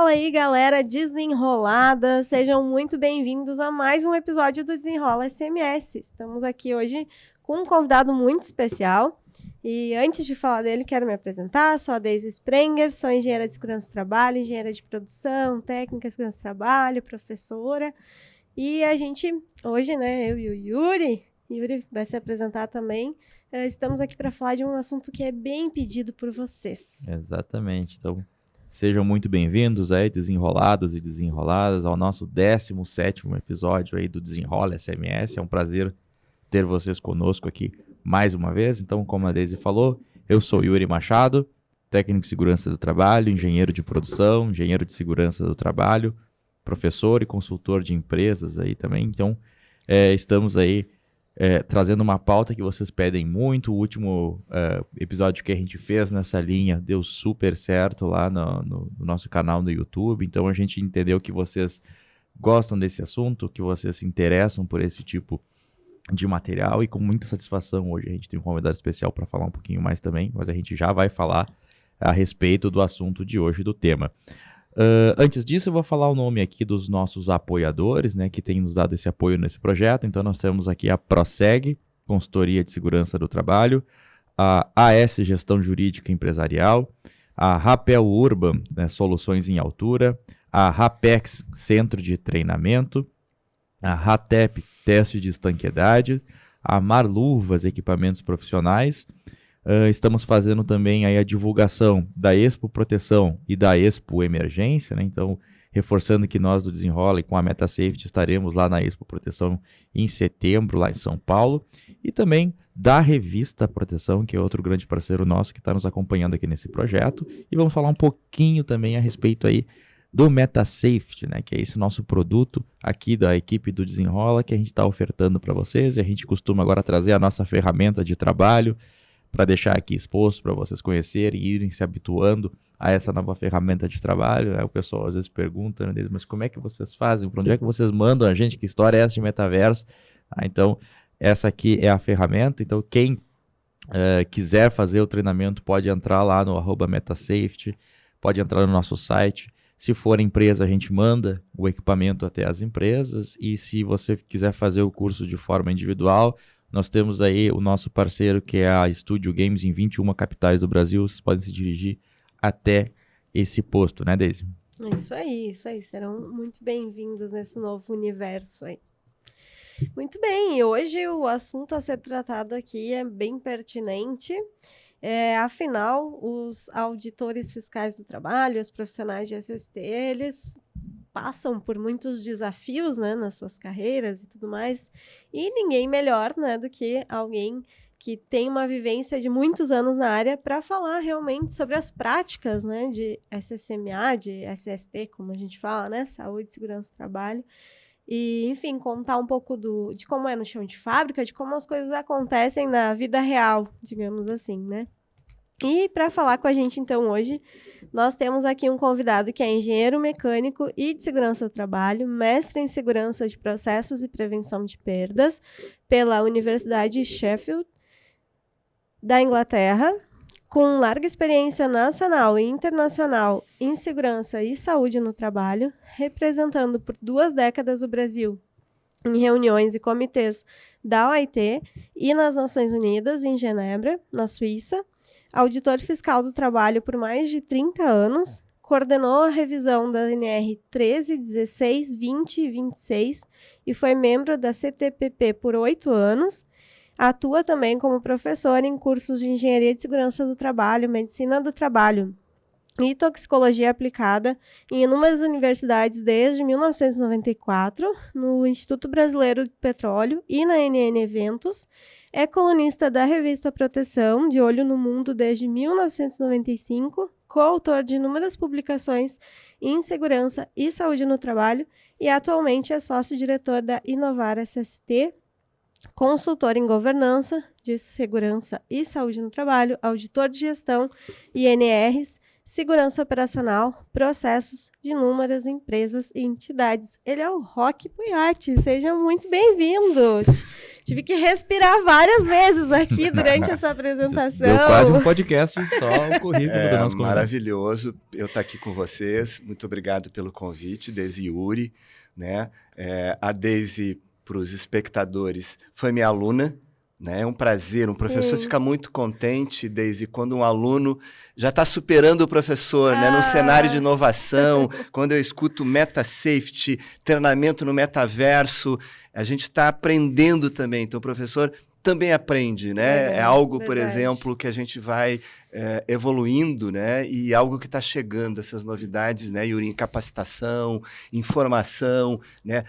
Fala aí, galera desenrolada, sejam muito bem-vindos a mais um episódio do Desenrola SMS. Estamos aqui hoje com um convidado muito especial e antes de falar dele, quero me apresentar. Sou a Deise Sprenger, sou engenheira de segurança do trabalho, engenheira de produção, técnica de segurança do trabalho, professora. E a gente, hoje, eu e o Yuri vai se apresentar também. Estamos aqui para falar de um assunto que é bem pedido por vocês. Exatamente, então sejam muito bem-vindos aí, desenrolados e desenroladas, ao nosso 17º episódio aí do Desenrola SMS. É um prazer ter vocês conosco aqui mais uma vez. Então, como a Deise falou, eu sou Yuri Machado, técnico de segurança do trabalho, engenheiro de produção, engenheiro de segurança do trabalho, professor e consultor de empresas aí também. Então, estamos aí trazendo uma pauta que vocês pedem muito. O último episódio que a gente fez nessa linha deu super certo lá no nosso canal no YouTube. Então a gente entendeu que vocês gostam desse assunto, que vocês se interessam por esse tipo de material, e com muita satisfação hoje a gente tem um convidado especial para falar um pouquinho mais também, mas a gente já vai falar a respeito do assunto de hoje, do tema. Antes disso, eu vou falar o nome aqui dos nossos apoiadores, que têm nos dado esse apoio nesse projeto. Então, nós temos aqui a Proseg, Consultoria de Segurança do Trabalho, a AS Gestão Jurídica Empresarial, a Rapel Urban, Soluções em Altura, a Rapex, Centro de Treinamento, a Ratep, Teste de Estanqueidade, a Marluvas, Equipamentos Profissionais. Estamos fazendo também aí a divulgação da Expo Proteção e da Expo Emergência, Então, reforçando que nós do Desenrola e com a MetaSafety estaremos lá na Expo Proteção em setembro, lá em São Paulo. E também da Revista Proteção, que é outro grande parceiro nosso que está nos acompanhando aqui nesse projeto. E vamos falar um pouquinho também a respeito aí do MetaSafety, que é esse nosso produto aqui da equipe do Desenrola, que a gente está ofertando para vocês. E a gente costuma agora trazer a nossa ferramenta de trabalho para deixar aqui exposto para vocês conhecerem e irem se habituando a essa nova ferramenta de trabalho. O pessoal às vezes pergunta, mas como é que vocês fazem? Para onde é que vocês mandam a gente? Que história é essa de metaverso? Então, essa aqui é a ferramenta. Então, quem quiser fazer o treinamento pode entrar lá no @MetaSafety, pode entrar no nosso site. Se for empresa, a gente manda o equipamento até as empresas, e se você quiser fazer o curso de forma individual, nós temos aí o nosso parceiro, que é a Studio Games, em 21 capitais do Brasil. Vocês podem se dirigir até esse posto, Deise? Isso aí. Serão muito bem-vindos nesse novo universo aí. Muito bem, e hoje o assunto a ser tratado aqui é bem pertinente. Afinal, os auditores fiscais do trabalho, os profissionais de SST, eles passam por muitos desafios, nas suas carreiras e tudo mais, e ninguém melhor, do que alguém que tem uma vivência de muitos anos na área para falar realmente sobre as práticas, de SSMA, de SST, como a gente fala, Saúde e Segurança do Trabalho, e, enfim, contar um pouco de como é no chão de fábrica, de como as coisas acontecem na vida real, digamos assim, E para falar com a gente, então, hoje, nós temos aqui um convidado que é engenheiro mecânico e de segurança do trabalho, mestre em segurança de processos e prevenção de perdas pela Universidade Sheffield, da Inglaterra, com larga experiência nacional e internacional em segurança e saúde no trabalho, representando por 2 décadas o Brasil em reuniões e comitês da OIT e nas Nações Unidas, em Genebra, na Suíça. Auditor fiscal do trabalho por mais de 30 anos, coordenou a revisão da NR 13, 16, 20 e 26 e foi membro da CTPP por 8 anos. Atua também como professor em cursos de Engenharia de Segurança do Trabalho, Medicina do Trabalho e Toxicologia Aplicada em inúmeras universidades desde 1994, no Instituto Brasileiro de Petróleo e na NN Eventos. É colunista da revista Proteção, de olho no mundo desde 1995, coautor de inúmeras publicações em segurança e saúde no trabalho e atualmente é sócio-diretor da Inovar SST, consultor em governança de segurança e saúde no trabalho, auditor de gestão, INRs, segurança operacional, processos de inúmeras empresas e entidades. Ele é o Roque Puiati, seja muito bem-vindo. Tive que respirar várias vezes aqui durante essa apresentação. Deu quase um podcast só o currículo do nosso convidado. Maravilhoso eu estar aqui com vocês. Muito obrigado pelo convite, Deise e Yuri, né? A Deise, para os espectadores, foi minha aluna. É um prazer, um professor fica muito contente, Deise, quando um aluno já está superando o professor, né? Num cenário de inovação, quando eu escuto meta safety, treinamento no metaverso, a gente está aprendendo também, então o professor também aprende, né? É algo, por exemplo, que a gente vai evoluindo, né? E algo que está chegando, essas novidades, né, Yuri, em capacitação, informação, né?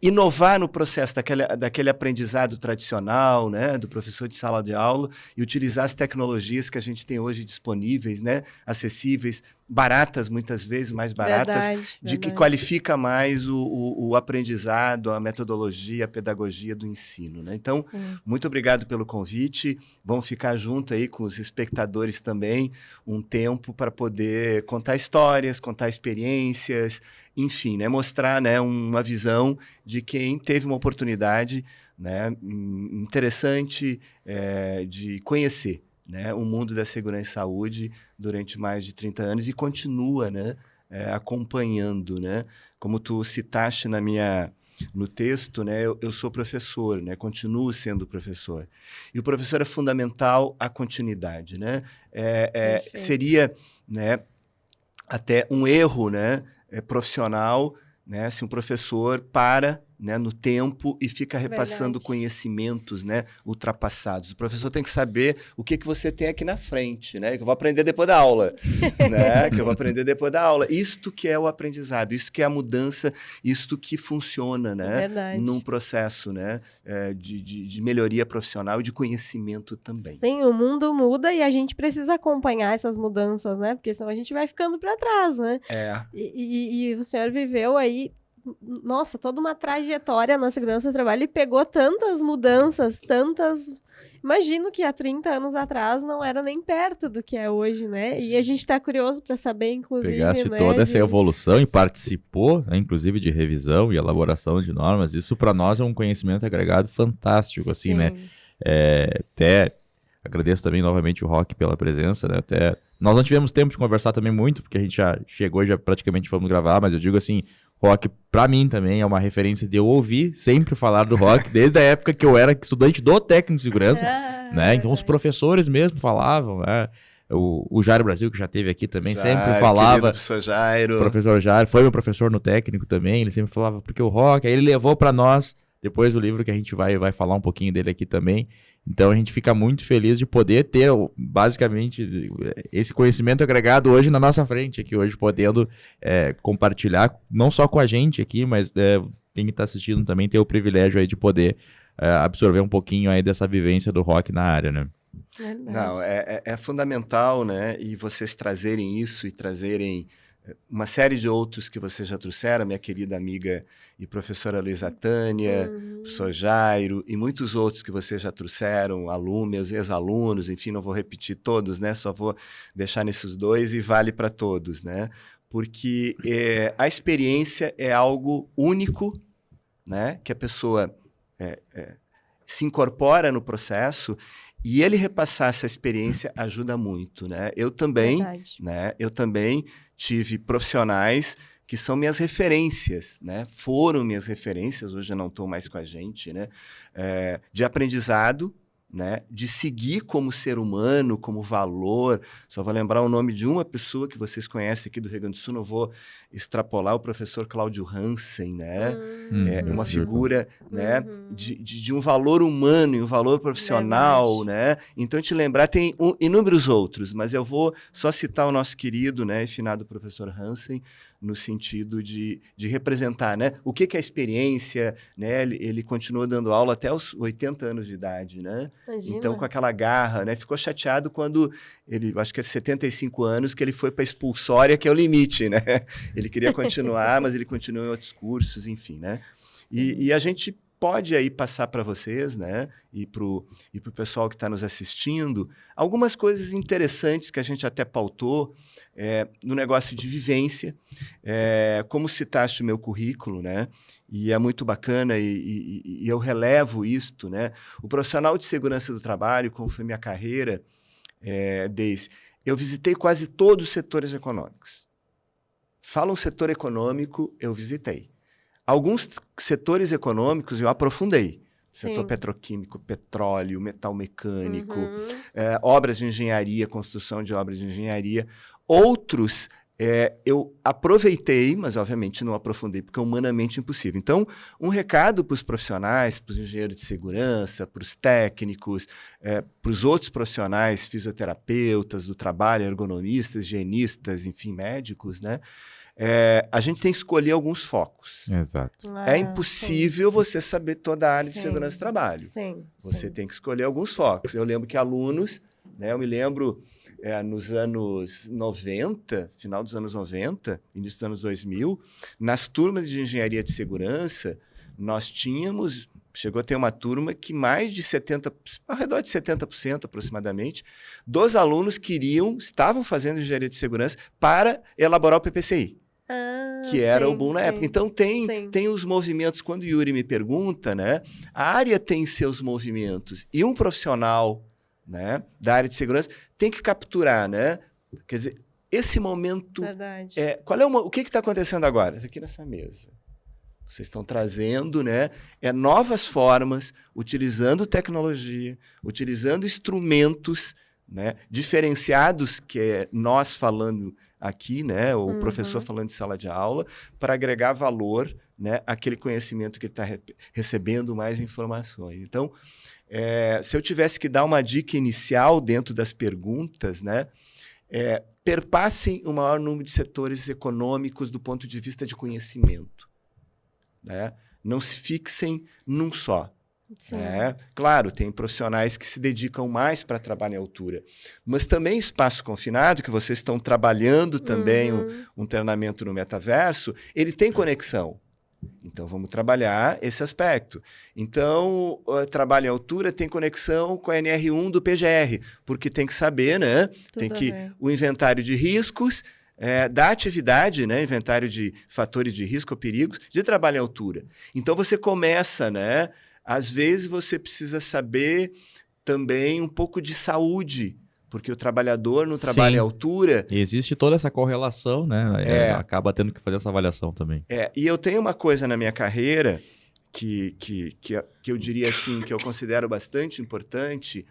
Inovar no processo daquele aprendizado tradicional, né, do professor de sala de aula e utilizar as tecnologias que a gente tem hoje disponíveis, né, acessíveis, baratas muitas vezes, mais baratas, que qualifica mais o aprendizado, a metodologia, a pedagogia do ensino, né? Então, muito obrigado pelo convite, vamos ficar junto aí com os espectadores também um tempo para poder contar histórias, contar experiências, enfim, né, mostrar, né, uma visão de quem teve uma oportunidade, né, interessante de conhecer, né, o mundo da segurança e saúde durante mais de 30 anos e continua, né, acompanhando, né? Como tu citaste no texto, né, eu sou professor, né, continuo sendo professor. E o professor é fundamental a continuidade, né? Seria, né, até um erro, né, profissional, né, se um professor para, né, no tempo e fica repassando conhecimentos, né, ultrapassados. O professor tem que saber o que você tem aqui na frente, né, que eu vou aprender depois da aula, né, que eu vou aprender depois da aula. Isto que é o aprendizado, isto que é a mudança, isto que funciona, né, num processo, né, de melhoria profissional e de conhecimento também. Sim, o mundo muda e a gente precisa acompanhar essas mudanças, né, porque senão a gente vai ficando para trás, né. E o senhor viveu aí, nossa, toda uma trajetória na segurança do trabalho e pegou tantas mudanças, Imagino que há 30 anos atrás não era nem perto do que é hoje, né? E a gente está curioso para saber, inclusive, pegaste né, toda essa evolução e participou, né, inclusive, de revisão e elaboração de normas. Isso, para nós, é um conhecimento agregado fantástico, assim, né? Até agradeço também novamente o Roque pela presença, né? Até nós não tivemos tempo de conversar também muito, porque a gente já chegou e já praticamente fomos gravar, mas eu digo assim, Roque, pra mim também é uma referência de eu ouvir sempre falar do Roque, desde a época que eu era estudante do técnico de segurança, né? Então os professores mesmo falavam, né? O Jairo Brasil, que já esteve aqui também, sempre falava. Professor Jairo. O professor Jairo foi meu professor no técnico também, ele sempre falava, porque o Roque, aí ele levou pra nós, depois do livro que a gente vai falar um pouquinho dele aqui também. Então a gente fica muito feliz de poder ter, basicamente, esse conhecimento agregado hoje na nossa frente, aqui hoje podendo compartilhar, não só com a gente aqui, mas quem está assistindo também ter o privilégio aí de poder absorver um pouquinho aí dessa vivência do Roque na área, né? Não, é fundamental, né? E vocês trazerem isso e trazerem uma série de outros que vocês já trouxeram, minha querida amiga e professora Luísa Tânia, professor Jairo, e muitos outros que vocês já trouxeram, alunos, meus ex-alunos, enfim, não vou repetir todos, né? Só vou deixar nesses dois e vale para todos, né? Porque a experiência é algo único, né? Que a pessoa se incorpora no processo e ele repassar essa experiência ajuda muito, né? Eu também, né? Eu também tive profissionais que são minhas referências, né? Foram minhas referências, hoje não estão mais com a gente, né? De aprendizado, né? De seguir como ser humano, como valor. Só vou lembrar o nome de uma pessoa que vocês conhecem aqui do Rio Grande do Sul, não vou extrapolar, o professor Cláudio Hansen, né? Uma figura, né? De um valor humano e um valor profissional, né? Então, te lembrar, tem inúmeros outros, mas eu vou só citar o nosso querido, né, e finado professor Hansen, no sentido de representar, né? O que é a experiência, né? Ele continuou dando aula até os 80 anos de idade, né? Imagina. Então, com aquela garra, né? Ficou chateado quando ele, acho que é 75 anos, que ele foi para a expulsória, que é o limite, né? Ele queria continuar, mas ele continuou em outros cursos, enfim, né? E a gente pode aí passar para vocês, né, e para o pessoal que está nos assistindo, algumas coisas interessantes que a gente até pautou no negócio de vivência, como citaste o meu currículo, né, e é muito bacana e eu relevo isto, né, o profissional de segurança do trabalho, como foi minha carreira, Deise, eu visitei quase todos os setores econômicos. Fala um setor econômico, eu visitei. Alguns setores econômicos eu aprofundei. Setor petroquímico, petróleo, metal mecânico, obras de engenharia, construção de obras de engenharia. Outros eu aproveitei, mas obviamente não aprofundei, porque é humanamente impossível. Então, um recado para os profissionais, para os engenheiros de segurança, para os técnicos, para os outros profissionais, fisioterapeutas do trabalho, ergonomistas, higienistas, enfim, médicos, né? A gente tem que escolher alguns focos. Exato. É impossível você saber toda a área de segurança do trabalho. Você tem que escolher alguns focos. Eu lembro que alunos, né, eu me lembro nos anos 90, final dos anos 90, início dos anos 2000, nas turmas de engenharia de segurança, nós tínhamos, chegou a ter uma turma que mais de 70%, ao redor de 70% aproximadamente, dos alunos estavam fazendo engenharia de segurança para elaborar o PPCI. Que era o boom na época. Então, tem os movimentos. Quando o Yuri me pergunta, né, a área tem seus movimentos. E um profissional, né, da área de segurança tem que capturar, né? Quer dizer, esse momento... Verdade. O que está acontecendo agora? Aqui nessa mesa. Vocês estão trazendo, né, novas formas, utilizando tecnologia, utilizando instrumentos, né, diferenciados, que é nós falando aqui, né, o professor falando de sala de aula, para agregar valor, né, àquele conhecimento que ele está recebendo mais informações. Então, se eu tivesse que dar uma dica inicial dentro das perguntas, né, perpassem o maior número de setores econômicos do ponto de vista de conhecimento. Né? Não se fixem num só. Claro, tem profissionais que se dedicam mais para trabalho em altura, mas também espaço confinado, que vocês estão trabalhando também um treinamento no metaverso, ele tem conexão. Então, vamos trabalhar esse aspecto. Então, o trabalho em altura tem conexão com a NR1 do PGR, porque tem que saber, né? O inventário de riscos, da atividade, né? Inventário de fatores de risco ou perigos de trabalho em altura. Então, você começa, né? Às vezes, você precisa saber também um pouco de saúde, porque o trabalhador no trabalho em altura... E existe toda essa correlação, né? Acaba tendo que fazer essa avaliação também. E eu tenho uma coisa na minha carreira que eu diria assim, que eu considero bastante importante,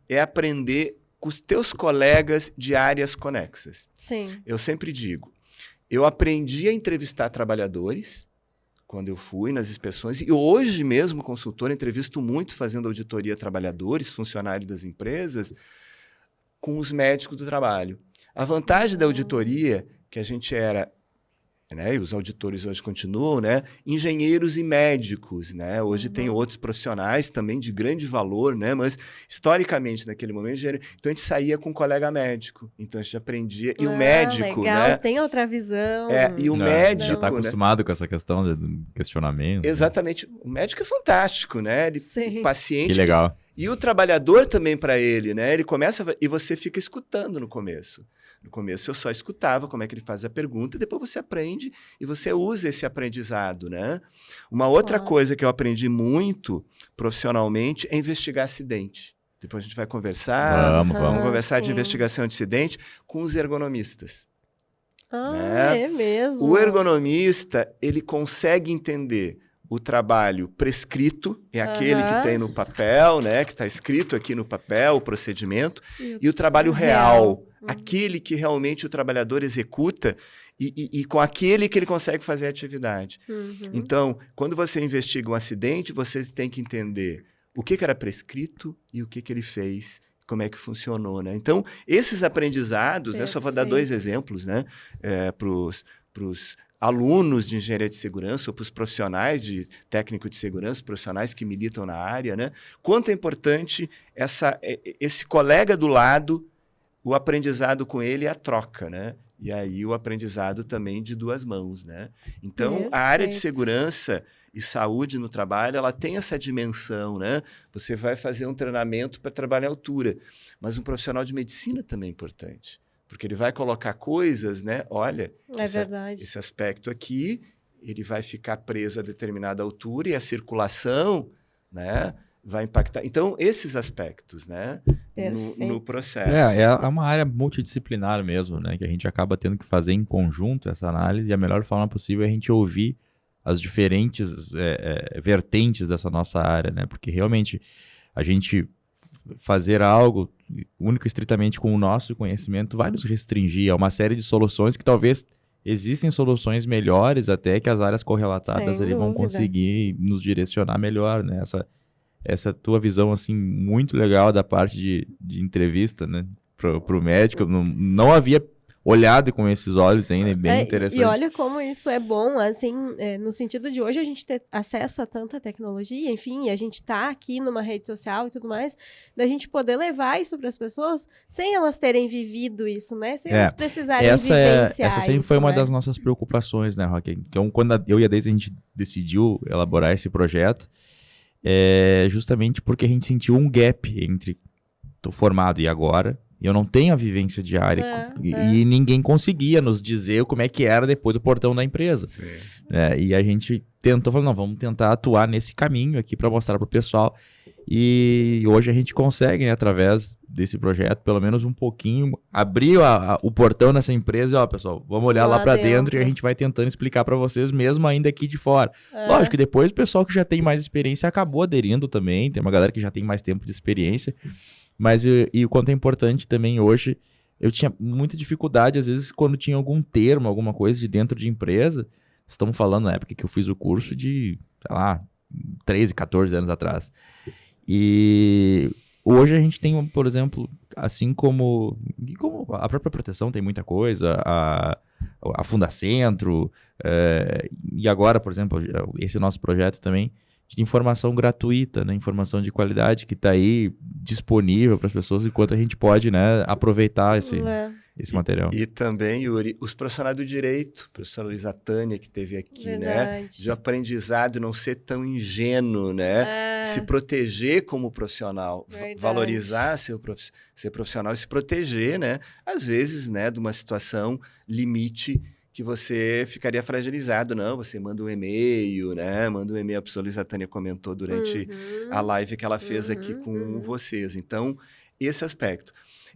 é aprender com os teus colegas de áreas conexas. Sim. Eu sempre digo, eu aprendi a entrevistar trabalhadores quando eu fui nas inspeções, e hoje mesmo, consultor, entrevisto muito fazendo auditoria a trabalhadores, funcionários das empresas, com os médicos do trabalho. A vantagem da auditoria, que a gente era, né, e os auditores hoje continuam, né, engenheiros e médicos, né, hoje tem outros profissionais também de grande valor, né, mas historicamente naquele momento, então a gente saía com um colega médico, então a gente aprendia, e o médico, legal, né, tem outra visão. E o médico, já está acostumado, né, com essa questão de questionamento. Exatamente, o médico é fantástico, né, o paciente... Que legal. E o trabalhador também para ele, né? Ele começa e você fica escutando no começo. No começo eu só escutava como é que ele faz a pergunta, e depois você aprende e você usa esse aprendizado, né? Uma outra coisa que eu aprendi muito profissionalmente é investigar acidente. Depois a gente vai conversar, vamos conversar de investigação de acidente com os ergonomistas. Né? É mesmo? O ergonomista, ele consegue entender o trabalho prescrito, é aquele que tem no papel, né, que está escrito aqui no papel, o procedimento, e o trabalho real, aquele que realmente o trabalhador executa e com aquele que ele consegue fazer a atividade. Então, quando você investiga um acidente, você tem que entender o que era prescrito e o que ele fez, como é que funcionou, né? Então, esses aprendizados, né, só vou dar 2 exemplos, né, para os alunos de engenharia de segurança ou para os profissionais de técnico de segurança, profissionais que militam na área, né? Quanto é importante esse colega do lado, o aprendizado com ele e a troca, né? E aí o aprendizado também de 2 mãos, né? Então, a área de segurança, e saúde no trabalho, ela tem essa dimensão, né? Você vai fazer um treinamento para trabalhar à altura, mas um profissional de medicina também é importante, porque ele vai colocar coisas, né? Olha, Verdade. esse aspecto aqui, ele vai ficar preso a determinada altura e a circulação, né, vai impactar. Então, esses aspectos, né, no processo. É uma área multidisciplinar mesmo, né, que a gente acaba tendo que fazer em conjunto essa análise, e a melhor forma possível é a gente ouvir as diferentes vertentes dessa nossa área, né, porque realmente a gente fazer algo único e estritamente com o nosso conhecimento vai nos restringir a uma série de soluções que talvez existem soluções melhores até que as áreas correlatadas ali vão conseguir nos direcionar melhor, né? Essa tua visão, assim, muito legal da parte de entrevista, né? Pro médico, não havia olhado com esses olhos ainda, é bem interessante. E olha como isso é bom, assim, no sentido de hoje a gente ter acesso a tanta tecnologia, enfim, e a gente tá aqui numa rede social e tudo mais, da gente poder levar isso para as pessoas sem elas terem vivido isso, né? Sem elas precisarem vivenciar essa sempre isso, foi uma né? das nossas preocupações, né, Roque? Então, quando eu e a Deise, a gente decidiu elaborar esse projeto, justamente porque a gente sentiu um gap entre tô formado e agora, eu não tenho a vivência diária e ninguém conseguia nos dizer como é que era depois do portão da empresa. E a gente tentou, falou, não, vamos tentar atuar nesse caminho aqui para mostrar para o pessoal. E hoje a gente consegue, né, através desse projeto, pelo menos um pouquinho, abrir o portão nessa empresa e, ó, pessoal, vamos olhar lá para dentro e a gente vai tentando explicar para vocês mesmo ainda aqui de fora. Lógico que depois o pessoal que já tem mais experiência acabou aderindo também, tem uma galera que já tem mais tempo de experiência. Mas e o quanto é importante também hoje, eu tinha muita dificuldade, às vezes, quando tinha algum termo, alguma coisa de dentro de empresa, estamos falando na época que eu fiz o curso de, sei lá, 13, 14 anos atrás. E hoje a gente tem, por exemplo, assim como a própria proteção tem muita coisa, a Fundacentro, e agora, por exemplo, esse nosso projeto também, de informação gratuita, né? Informação de qualidade que está aí disponível para as pessoas, enquanto a gente pode, né, aproveitar esse material. E também, Yuri, os profissionais do direito, a professora Luísa Tânia, que esteve aqui, né? De aprendizado, não ser tão ingênuo, né? Se proteger como profissional, valorizar ser profissional e se proteger, né? Às vezes, né, de uma situação limite que você ficaria fragilizado. Não, você manda um e-mail, né? Manda um e-mail, a professora Luísa Tânia comentou durante a live que ela fez aqui com vocês. Então, esse aspecto.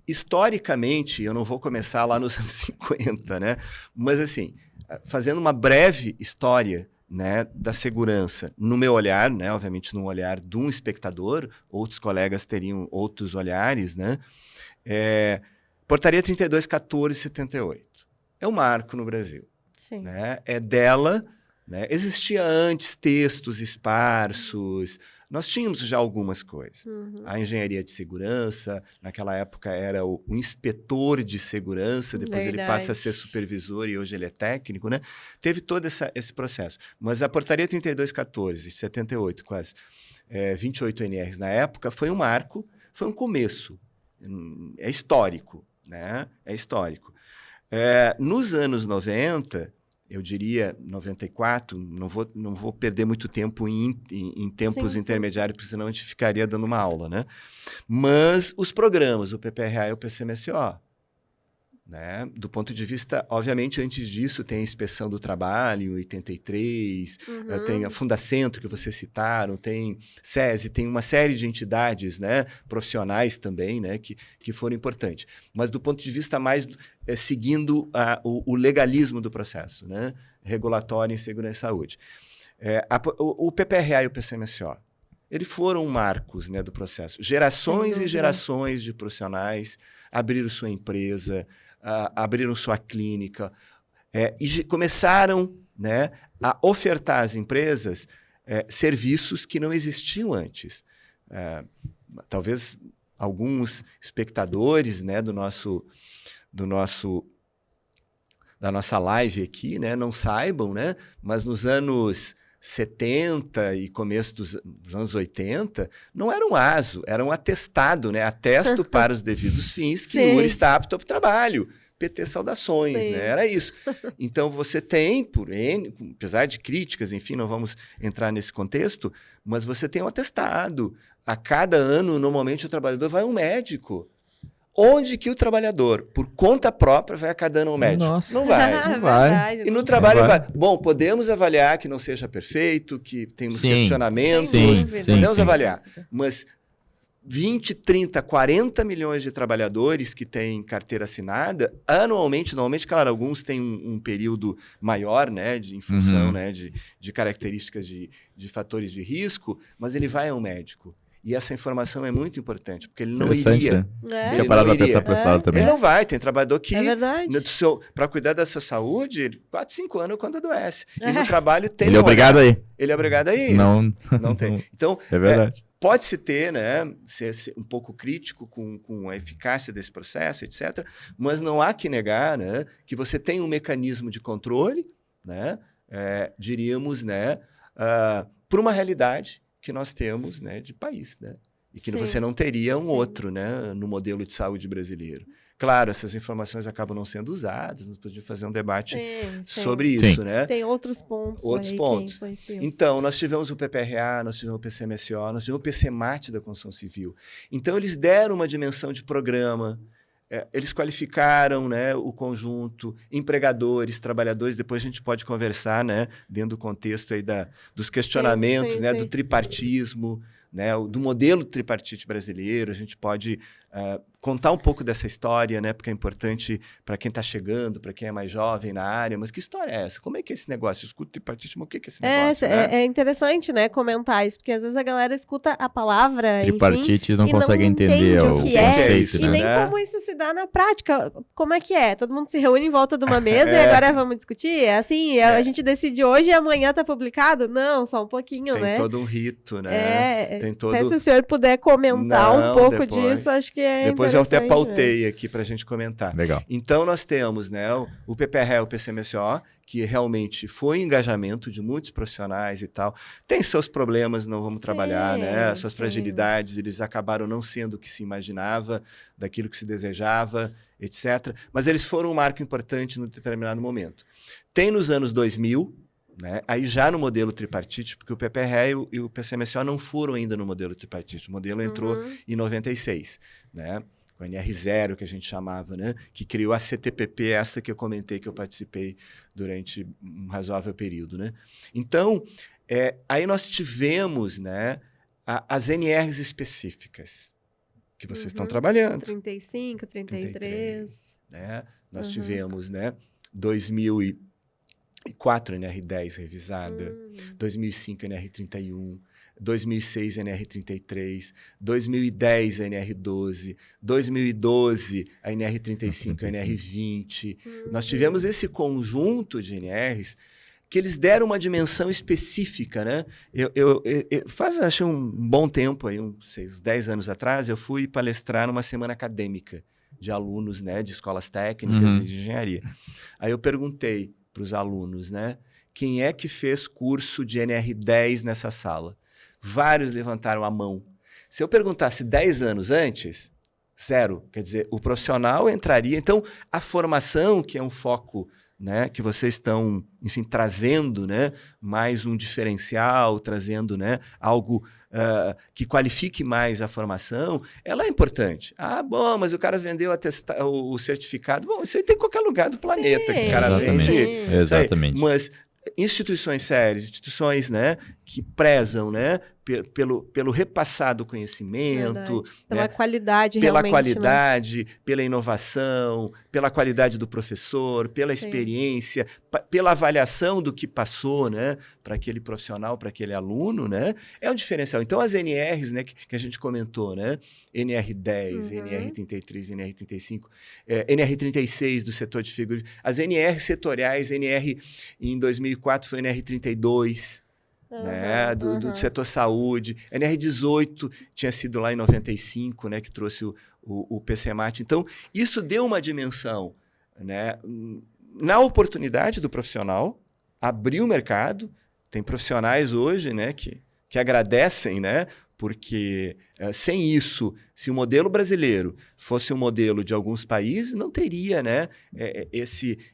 Historicamente, eu não vou começar lá nos anos 50, né? Mas, assim, fazendo uma breve história, né, da segurança, no meu olhar, né? Obviamente, no olhar de um espectador, outros colegas teriam outros olhares, né? Portaria 32.14/78. É um marco no Brasil. Sim. Né? É dela, né? Existia antes textos esparsos, nós tínhamos já algumas coisas. A engenharia de segurança, naquela época era o inspetor de segurança, depois ele passa a ser supervisor e hoje ele é técnico, né? Teve todo esse processo. Mas a portaria 32.14/78, com as 28 NRs na época, foi um marco, foi um começo. É histórico, né? É histórico. Nos anos 90, eu diria 94, não vou perder muito tempo em tempos intermediários, porque senão a gente ficaria dando uma aula, né? Mas os programas, o PPRA e o PCMSO, né? Do ponto de vista, obviamente, antes disso tem a Inspeção do Trabalho, em 83, tem a Fundacentro, que vocês citaram, tem SESI, tem uma série de entidades, né, profissionais também, né, que foram importantes. Mas do ponto de vista mais seguindo o legalismo do processo, né, regulatório em segurança e saúde. O PPRA e o PCMSO, eles foram marcos, né, do processo. Gerações e gerações de profissionais abriram sua empresa, abriram sua clínica e começaram, né, a ofertar às empresas serviços que não existiam antes. Talvez alguns espectadores, né, da nossa live aqui, né, não saibam, né, mas nos anos 70 e começo dos anos 80, não era um ASO, era um atestado, né? Atesto para os devidos fins que o Uri está apto para o trabalho. PT saudações, né? Era isso. Então, você tem, apesar de críticas, enfim, não vamos entrar nesse contexto, mas você tem um atestado. A cada ano, normalmente, o trabalhador vai a um médico. Onde que o trabalhador, por conta própria, vai a cada ano ao médico? Nossa. Não vai. Não vai. Verdade, E no não trabalho vai. vai. Bom, podemos avaliar que não seja perfeito, que temos Sim. questionamentos, Sim, podemos sim. avaliar. Mas 20, 30, 40 milhões de trabalhadores que têm carteira assinada, anualmente, normalmente, claro, alguns têm um período maior, né, em função né, de características de fatores de risco, mas ele vai ao médico. E essa informação é muito importante, porque ele não iria. É. Tinha Ele parado não pra pensar iria. pra esse lado também. Ele não vai, tem trabalhador que, É verdade. para cuidar da sua saúde, 4, 5 anos quando adoece. E no trabalho tem. Ele é obrigado aí. Ele é obrigado aí. Não, Não tem. Então, é verdade. pode-se ter, né, ser um pouco crítico com a eficácia desse processo, etc., mas não há que negar, né, que você tem um mecanismo de controle, né, diríamos, né, por uma realidade que nós temos, né, de país, né, e que você não teria um outro, né, no modelo de saúde brasileiro. Claro, essas informações acabam não sendo usadas, nós podíamos fazer um debate sobre isso, né? Tem outros pontos. Outros aí pontos. Que influenciam. Então, nós tivemos o PPRA, nós tivemos o PCMSO, nós tivemos o PCMAT da construção civil. Então, eles deram uma dimensão de programa, eles qualificaram, né, o conjunto, empregadores, trabalhadores, depois a gente pode conversar, né, dentro do contexto aí dos questionamentos, sim, né, sim. do tripartismo, né, do modelo tripartite brasileiro. A gente pode contar um pouco dessa história, né, porque é importante para quem está chegando, para quem é mais jovem na área. Mas que história é essa? Como é que é esse negócio? Eu escuto tripartite, mas o que é esse negócio? Né? É interessante, né, comentar isso, porque às vezes a galera escuta a palavra, Tripartite enfim, não e consegue não entender entende o o que conceito, isso, e né? nem né? como isso se dá na prática. Como é que é? Todo mundo se reúne em volta de uma mesa e agora vamos discutir? É assim, a gente decide hoje e amanhã tá publicado? Não, só um pouquinho, Tem né? todo um rito, né? Tem todo... Até se o senhor puder comentar um pouco disso, acho que é Depois eu até interessante pautei mesmo. aqui para a gente comentar. Legal. Então, nós temos, né, o PPRA e o PCMSO, que realmente foi engajamento de muitos profissionais e tal. Tem seus problemas, não vamos trabalhar, né? Suas fragilidades, eles acabaram não sendo o que se imaginava, daquilo que se desejava, etc. Mas eles foram um marco importante num determinado momento. Tem nos anos 2000, né, aí já no modelo tripartite, porque o PPRA e o PCMSO não foram ainda no modelo tripartite. O modelo entrou em 96, né? O NR0, que a gente chamava, né? Que criou a CTPP, esta que eu comentei, que eu participei durante um razoável período, né? Então, aí nós tivemos, né, as NRs específicas que vocês estão trabalhando. 35, 33. Né? Nós tivemos, né, 2004 NR10 revisada, 2005 NR31, 2006 NR33, 2010 a NR12, 2012 a NR35, a NR20. Nós tivemos esse conjunto de NRs que eles deram uma dimensão específica, né? Acho um bom tempo, aí, uns 10 anos atrás, eu fui palestrar numa semana acadêmica de alunos, né, de escolas técnicas e de engenharia. Aí eu perguntei para os alunos, né, quem é que fez curso de NR10 nessa sala? Vários levantaram a mão. Se eu perguntasse 10 anos antes, 0. Quer dizer, o profissional entraria. Então, a formação, que é um foco, né, que vocês estão, enfim, trazendo, né, mais um diferencial, trazendo, né, algo que qualifique mais a formação, ela é importante. Ah, bom, mas o cara vendeu o certificado. Bom, isso aí tem em qualquer lugar do planeta que o cara vende. Exatamente. Mas instituições sérias, instituições, né, que prezam, né, pelo repassado conhecimento, pela né, qualidade, pela realmente, qualidade, né, pela inovação, pela qualidade do professor, pela experiência, pela avaliação do que passou, né, para aquele profissional, para aquele aluno, né, é um diferencial. Então, as NRs, né, que a gente comentou, né, NR10, NR33, NR35, NR36 do setor de frigorífico, as NR setoriais, NR em 2004 foi NR32, né, do setor saúde, NR18 tinha sido lá em 95, né, que trouxe o PCMAT. Então, isso deu uma dimensão, né, na oportunidade do profissional, abriu o mercado, Tem profissionais hoje, né, que agradecem, né, porque sem isso, se o modelo brasileiro fosse um modelo de alguns países, não teria, né,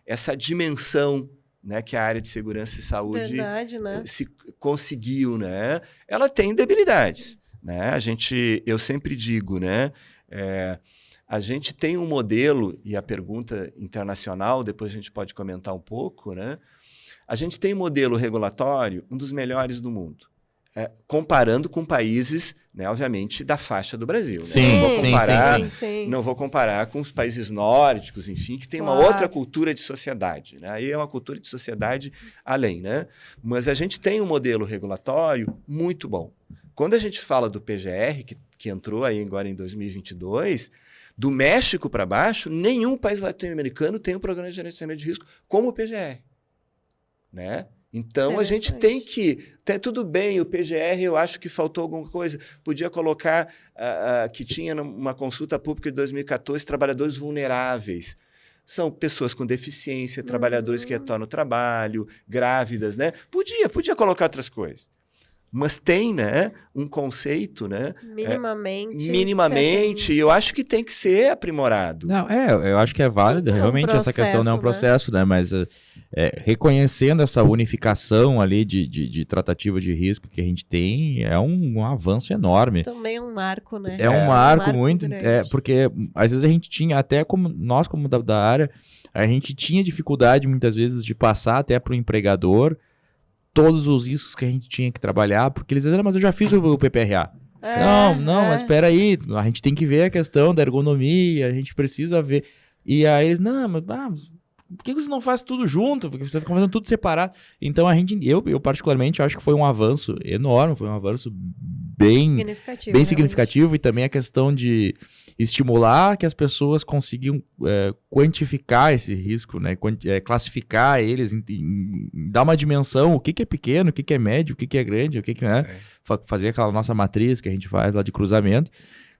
essa dimensão, né, que a área de segurança e saúde Verdade, né? se conseguiu, né? Ela tem debilidades, né? Eu sempre digo, né, a gente tem um modelo, e a pergunta internacional, depois a gente pode comentar um pouco, né? A gente tem um modelo regulatório, um dos melhores do mundo. Comparando com países, né, obviamente, da faixa do Brasil. Sim, né? Não vou comparar, sim. não vou comparar com os países nórdicos, enfim, que tem uma outra cultura de sociedade. Né? Aí é uma cultura de sociedade além. Né? Mas a gente tem um modelo regulatório muito bom. Quando a gente fala do PGR, que entrou aí agora em 2022, do México para baixo, nenhum país latino-americano tem um programa de gerenciamento de risco como o PGR. Né? Então, a gente tem que... tudo bem, o PGR, eu acho que faltou alguma coisa. Podia colocar que tinha uma consulta pública de 2014, trabalhadores vulneráveis. São pessoas com deficiência, trabalhadores que retornam ao trabalho, grávidas, né? Podia colocar outras coisas. Mas tem, né, um conceito, né? Minimamente, eu acho que tem que ser aprimorado. Não, eu acho que é válido, realmente essa questão não é um processo, né? Mas reconhecendo essa unificação ali de tratativa de risco que a gente tem, é um avanço enorme. Também é um marco, né? É um marco muito, porque às vezes a gente tinha, até como nós como da área, a gente tinha dificuldade muitas vezes de passar até para o empregador todos os riscos que a gente tinha que trabalhar, porque eles diziam, mas eu já fiz o PPRA. Mas espera aí, a gente tem que ver a questão da ergonomia, a gente precisa ver. E aí eles, mas por que você não faz tudo junto? Porque você fica fazendo tudo separado. Então eu particularmente acho que foi um avanço enorme, foi um avanço bem significativo, e também a questão de estimular que as pessoas consigam quantificar esse risco, né? Classificar eles, dar uma dimensão, o que é pequeno, o que é médio, o que é grande, o que né? Fazer aquela nossa matriz que a gente faz lá de cruzamento.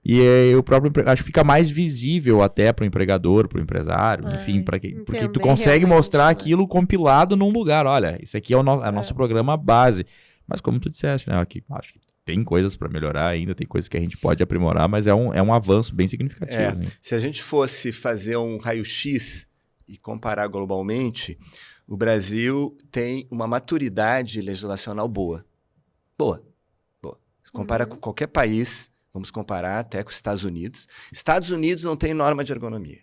E o próprio acho que fica mais visível até para o empregador, para o empresário, enfim, porque tu consegue mostrar aquilo compilado num lugar. Olha, isso aqui é o nosso programa base. Mas como tu disseste, né? Aqui, acho que tem coisas para melhorar ainda, tem coisas que a gente pode aprimorar, mas é um avanço bem significativo. Né? Se a gente fosse fazer um raio-x e comparar globalmente, o Brasil tem uma maturidade legislacional boa. Se compara com qualquer país, vamos comparar até com os Estados Unidos. Estados Unidos não tem norma de ergonomia.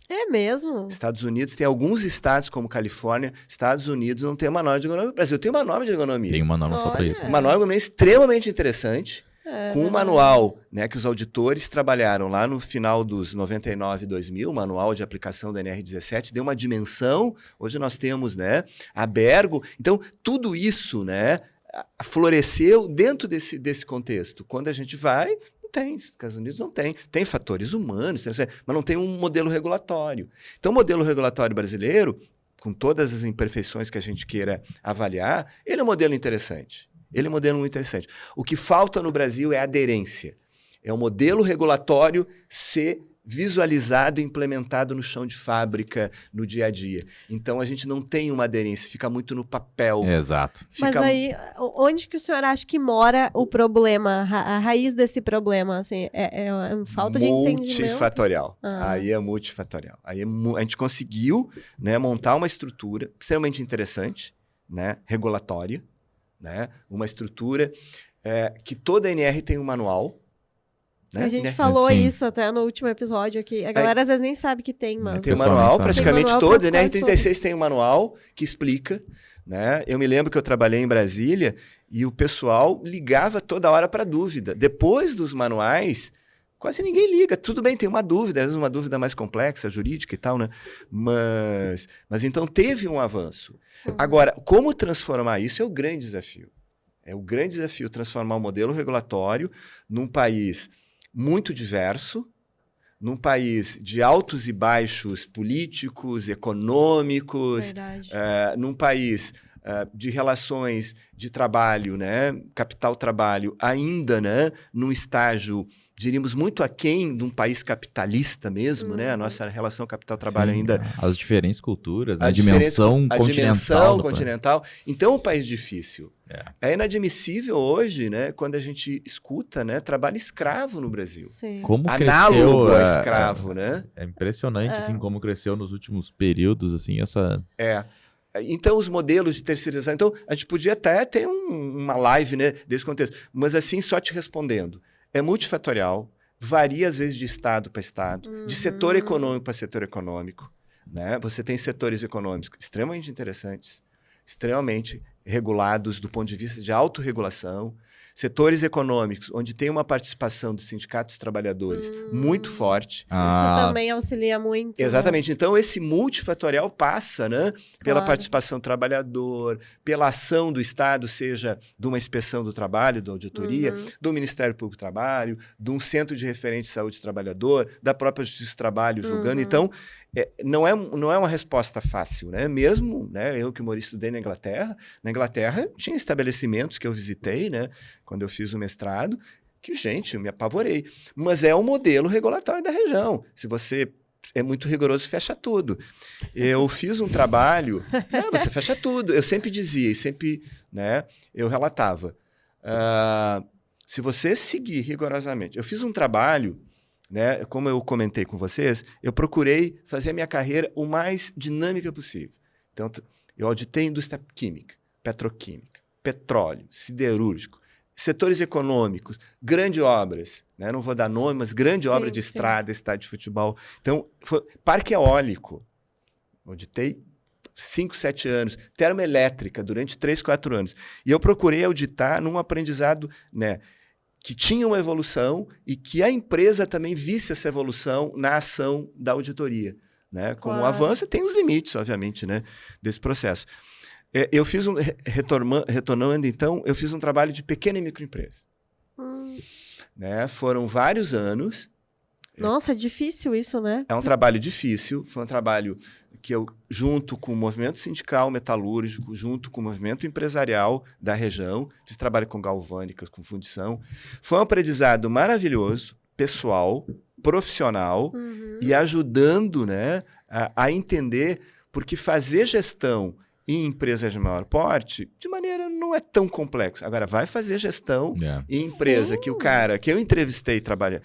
É mesmo? Estados Unidos tem alguns estados, como Califórnia. Estados Unidos não tem uma norma de ergonomia. O Brasil tem uma norma de ergonomia. Tem uma norma só para isso. Uma norma de ergonomia extremamente interessante, com um manual, né, que os auditores trabalharam lá no final dos 99 e 2000, o manual de aplicação da NR17, deu uma dimensão. Hoje nós temos, né, a Bergo. Então, tudo isso, né, floresceu dentro desse contexto. Quando a gente vai... Tem, os Estados Unidos não tem. Tem fatores humanos, mas não tem um modelo regulatório. Então, o modelo regulatório brasileiro, com todas as imperfeições que a gente queira avaliar, ele é um modelo interessante. O que falta no Brasil é aderência. É o modelo regulatório ser visualizado e implementado no chão de fábrica, no dia a dia. Então, a gente não tem uma aderência, fica muito no papel. Exato. Mas aí, onde que o senhor acha que mora o problema, a raiz desse problema? Assim, é falta de entendimento? Multifatorial. Aí é multifatorial. Aí a gente conseguiu, né, montar uma estrutura extremamente interessante, né, regulatória, né, uma estrutura que toda NR tem um manual. Né? A gente falou isso até no último episódio aqui. A galera às vezes nem sabe que tem, mas... Tem um manual, praticamente todas. A NR36 tem um manual que explica. Né? Eu me lembro que eu trabalhei em Brasília e o pessoal ligava toda hora para dúvida. Depois dos manuais, quase ninguém liga. Tudo bem, tem uma dúvida, às vezes uma dúvida mais complexa, jurídica e tal, né? Mas então teve um avanço. Agora, como transformar isso é o grande desafio. É o grande desafio transformar o modelo regulatório num país muito diverso, num país de altos e baixos políticos, econômicos, num país de relações de trabalho, né, capital-trabalho, ainda, né, num estágio diríamos, muito aquém de um país capitalista mesmo, né? A nossa relação capital-trabalho ainda... As diferentes culturas, né? A A dimensão dimensão continental. continental. Então, é um país difícil. É inadmissível hoje, né? Quando a gente escuta, né? Trabalho escravo no Brasil. Sim. Como Análogo cresceu, a escravo, né? É impressionante, assim, como cresceu nos últimos períodos, assim, essa... Então, os modelos de terceirização... Então, a gente podia até ter uma live, né, desse contexto. Mas, assim, só te respondendo. É multifatorial, varia, às vezes, de estado para estado, de setor econômico para setor econômico. Né? Você tem setores econômicos extremamente interessantes, extremamente regulados do ponto de vista de autorregulação, setores econômicos onde tem uma participação dos sindicatos trabalhadores muito forte. Isso também auxilia muito. Exatamente. Né? Então, esse multifatorial passa, né, pela participação do trabalhador, pela ação do Estado, seja de uma inspeção do trabalho, da auditoria, do Ministério Público do Trabalho, de um centro de referência de saúde do trabalhador, da própria Justiça do Trabalho julgando. Então, não é uma resposta fácil, né? Mesmo, né, eu que estudei na Inglaterra tinha estabelecimentos que eu visitei, né, quando eu fiz o mestrado, que, gente, eu me apavorei. Mas é o modelo regulatório da região. Se você é muito rigoroso, fecha tudo. Eu fiz um trabalho... você fecha tudo. Eu sempre dizia, e sempre, né, eu relatava. Se você seguir rigorosamente... Eu fiz um trabalho... Né? Como eu comentei com vocês, eu procurei fazer a minha carreira o mais dinâmica possível. Então, eu auditei indústria química, petroquímica, petróleo, siderúrgico, setores econômicos, grandes obras, né? Não vou dar nome, mas grande obra de estrada, estádio de futebol. Então, parque eólico, auditei 5, 7 anos, termoelétrica durante 3, 4 anos. E eu procurei auditar num aprendizado, né, que tinha uma evolução e que a empresa também visse essa evolução na ação da auditoria. Né? Como o avanço, tem os limites, obviamente, né, desse processo. Eu fiz retornando, então, eu fiz um trabalho de pequena e microempresa. Né? Foram vários anos. Nossa, é difícil isso, né? É um trabalho difícil, foi um trabalho que eu, junto com o movimento sindical metalúrgico, junto com o movimento empresarial da região, fiz trabalho com galvânicas, com fundição. Foi um aprendizado maravilhoso, pessoal, profissional, e ajudando, né, a entender, porque fazer gestão em empresas de maior porte, de maneira não é tão complexa. Agora, vai fazer gestão em empresa que o cara que eu entrevistei trabalha,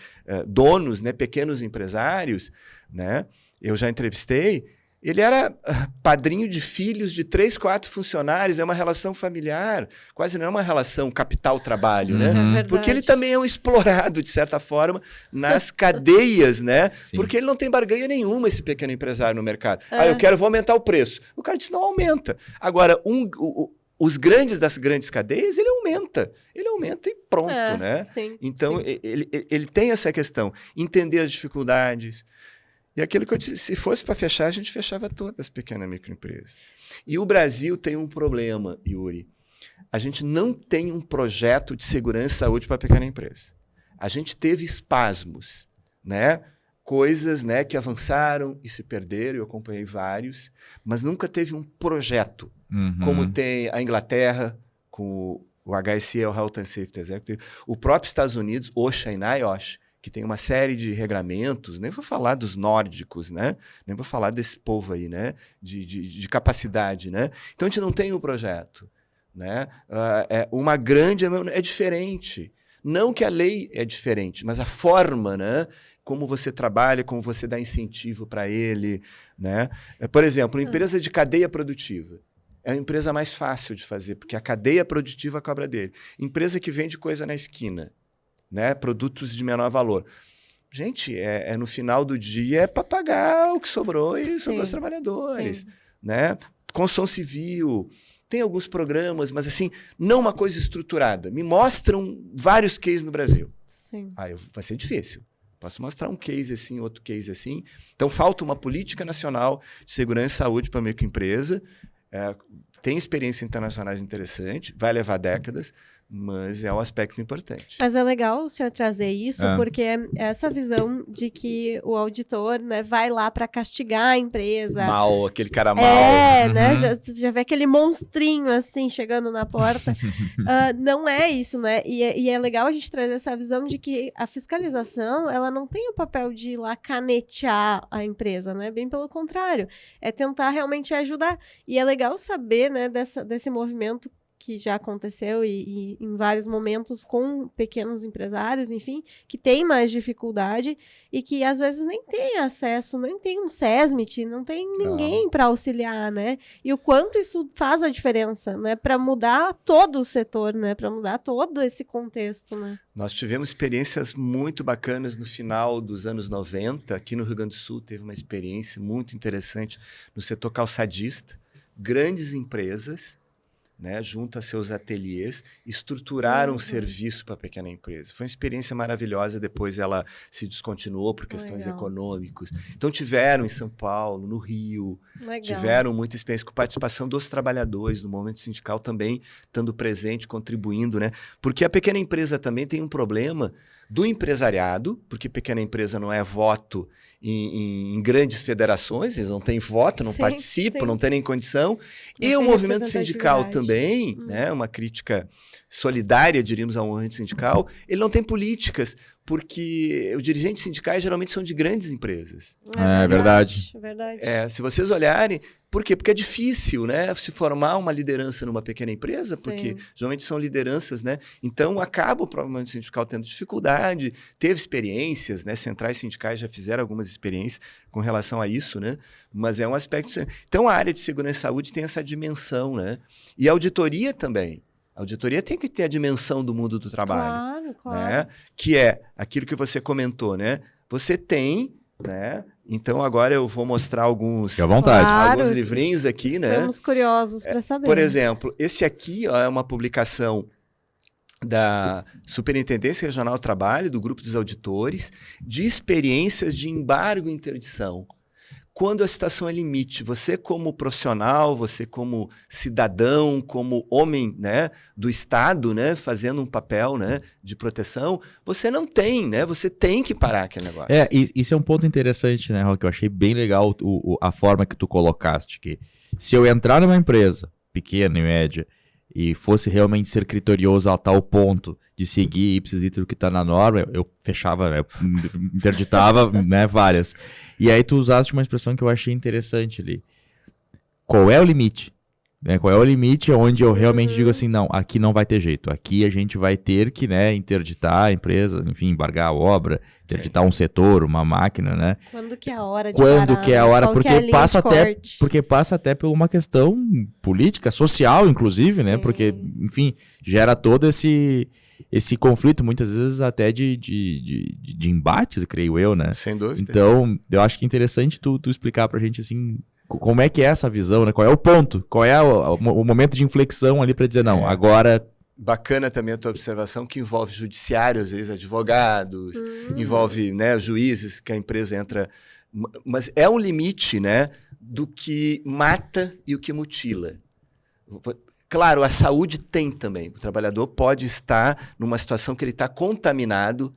donos, né, pequenos empresários, né, eu já entrevistei, ele era padrinho de filhos de 3, 4 funcionários, é uma relação familiar, quase não é uma relação capital-trabalho, né? Porque ele também é um explorado, de certa forma, nas cadeias, né? Sim. Porque ele não tem barganha nenhuma, esse pequeno empresário no mercado. Vou aumentar o preço. O cara disse, não aumenta. Agora, os grandes das grandes cadeias, ele aumenta e pronto, né? Sim, então, ele tem essa questão, entender as dificuldades. E aquilo que eu disse, se fosse para fechar, a gente fechava todas as pequenas microempresas. E o Brasil tem um problema, Yuri. A gente não tem um projeto de segurança e saúde para a pequena empresa. A gente teve espasmos, né? Coisas, né, que avançaram e se perderam, eu acompanhei vários, mas nunca teve um projeto, como tem a Inglaterra, com o HSE, o Health and Safety Executive, o próprio Estados Unidos, OSHA e NIOSH, que tem uma série de regramentos, nem vou falar dos nórdicos, né? Nem vou falar desse povo aí, né? De capacidade, né? Então, a gente não tem um projeto, né? Uma grande é diferente. Não que a lei é diferente, mas a forma, né? Como você trabalha, como você dá incentivo para ele, né? Por exemplo, uma empresa de cadeia produtiva é a empresa mais fácil de fazer, porque a cadeia produtiva cobra dele. Empresa que vende coisa na esquina, né? Produtos de menor valor. Gente, no final do dia é para pagar o que sobrou e sobrou os trabalhadores. Né? Construção civil, tem alguns programas, mas assim, não uma coisa estruturada. Me mostram vários cases no Brasil. Sim. Vai ser difícil. Posso mostrar um case assim, outro case assim. Então, falta uma política nacional de segurança e saúde para a microempresa. Tem experiências internacionais interessantes, vai levar décadas, mas é um aspecto importante. Mas é legal o senhor trazer isso, É. porque é essa visão de que o auditor, né, vai lá para castigar a empresa. Mal, aquele cara mal. Né? Uhum. Já vê aquele monstrinho assim chegando na porta. Não é isso, né? E é legal a gente trazer essa visão de que a fiscalização, ela não tem o papel de ir lá canetear a empresa, né? Bem pelo contrário, é tentar realmente ajudar. E é legal saber, né, desse movimento que já aconteceu e em vários momentos com pequenos empresários, enfim, que tem mais dificuldade e que às vezes nem tem acesso, nem tem um SESMIT, não tem ninguém para auxiliar, né? E o quanto isso faz a diferença, né? Para mudar todo o setor, né? Para mudar todo esse contexto, né? Nós tivemos experiências muito bacanas no final dos anos 90. Aqui no Rio Grande do Sul teve uma experiência muito interessante no setor calçadista. Grandes empresas, né, junto a seus ateliês, estruturaram um serviço para a pequena empresa. Foi uma experiência maravilhosa, depois ela se descontinuou por questões econômicas. Então tiveram em São Paulo, no Rio, tiveram muita experiência com participação dos trabalhadores, no momento sindical também, estando presente, contribuindo, né? Porque a pequena empresa também tem um problema do empresariado, porque pequena empresa não é voto em grandes federações, eles não têm voto, não participam, não têm nem condição. E o movimento sindical também, né, uma crítica solidária, diríamos, ao movimento sindical, ele não tem políticas, porque os dirigentes sindicais geralmente são de grandes empresas. É verdade. Se vocês olharem, por quê? Porque é difícil, né, se formar uma liderança numa pequena empresa, porque geralmente são lideranças, né? Então acaba o movimento sindical tendo dificuldade, teve experiências, né? Centrais sindicais já fizeram algumas experiências com relação a isso, né? Mas é um aspecto. Então a área de segurança e saúde tem essa dimensão, né? E a auditoria também. A auditoria tem que ter a dimensão do mundo do trabalho. Claro. Né? Que é aquilo que você comentou, né? Você tem, né? Então agora eu vou mostrar alguns, Fique à vontade. alguns livrinhos aqui, né? Estamos curiosos para saber. Por exemplo, esse aqui ó, é uma publicação da Superintendência Regional do Trabalho, do Grupo dos Auditores, de experiências de embargo e interdição. Quando a situação é limite, você como profissional, você como cidadão, como homem, né, do Estado, né, fazendo um papel, né, de proteção, você não tem, né, você tem que parar aquele negócio. Isso é um ponto interessante, né, Roque? Eu achei bem legal a forma que tu colocaste, que se eu entrar numa empresa pequena e média e fosse realmente ser criterioso a tal ponto de seguir ipsis literis o que está na norma, eu fechava, né, eu interditava, né, várias. E aí tu usaste uma expressão que eu achei interessante ali. Qual é o limite? Né, qual é o limite onde eu realmente digo assim, não, aqui não vai ter jeito. Aqui a gente vai ter que, né, interditar a empresa, enfim, embargar a obra, interditar um setor, uma máquina, né? Quando que é a hora de Quando parar, que é a hora, né? porque passa até por uma questão política, social, inclusive, né? Porque, enfim, gera todo esse conflito, muitas vezes até de embates, creio eu, né? Sem dúvida. Então, eu acho que é interessante tu explicar pra gente, assim, como é que é essa visão, né? Qual é o ponto? Qual é o momento de inflexão ali pra dizer, não, agora... Bacana também a tua observação, que envolve judiciário, às vezes advogados, envolve, né, juízes, que a empresa entra... Mas é um limite, né, do que mata e o que mutila. Claro, a saúde tem também. O trabalhador pode estar numa situação que ele está contaminado,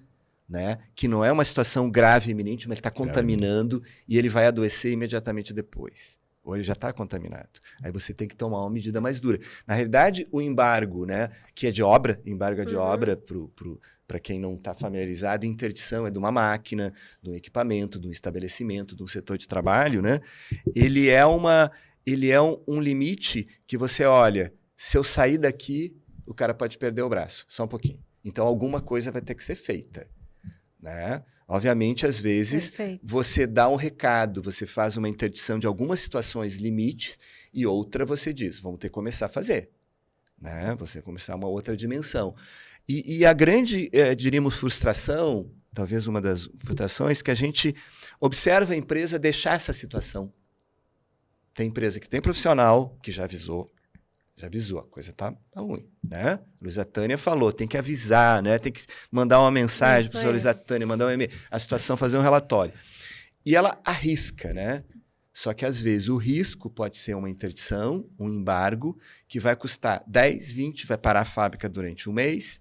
né, que não é uma situação grave e iminente, mas ele está contaminando e ele vai adoecer imediatamente depois. Ou ele já está contaminado. Aí você tem que tomar uma medida mais dura. Na realidade, o embargo, né, que é de obra, embargo é de obra para quem não está familiarizado, interdição é de uma máquina, de um equipamento, de um estabelecimento, de um setor de trabalho, né? Ele é um limite que você olha, se eu sair daqui, o cara pode perder o braço, só um pouquinho. Então, alguma coisa vai ter que ser feita, né? Obviamente, às vezes, você dá um recado, você faz uma interdição de algumas situações limites e outra você diz, vamos ter que começar a fazer, né? Você começar uma outra dimensão. E a grande, diríamos, frustração, talvez uma das frustrações, que a gente observa a empresa deixar essa situação. Tem empresa que tem profissional que já avisou, a coisa tá ruim, né? Luísa Tânia falou, tem que avisar, né? Tem que mandar uma mensagem para a Luísa Tânia, mandar um e-mail, a situação, fazer um relatório. E ela arrisca, né? Só que, às vezes, o risco pode ser uma interdição, um embargo, que vai custar 10, 20, vai parar a fábrica durante 1 mês,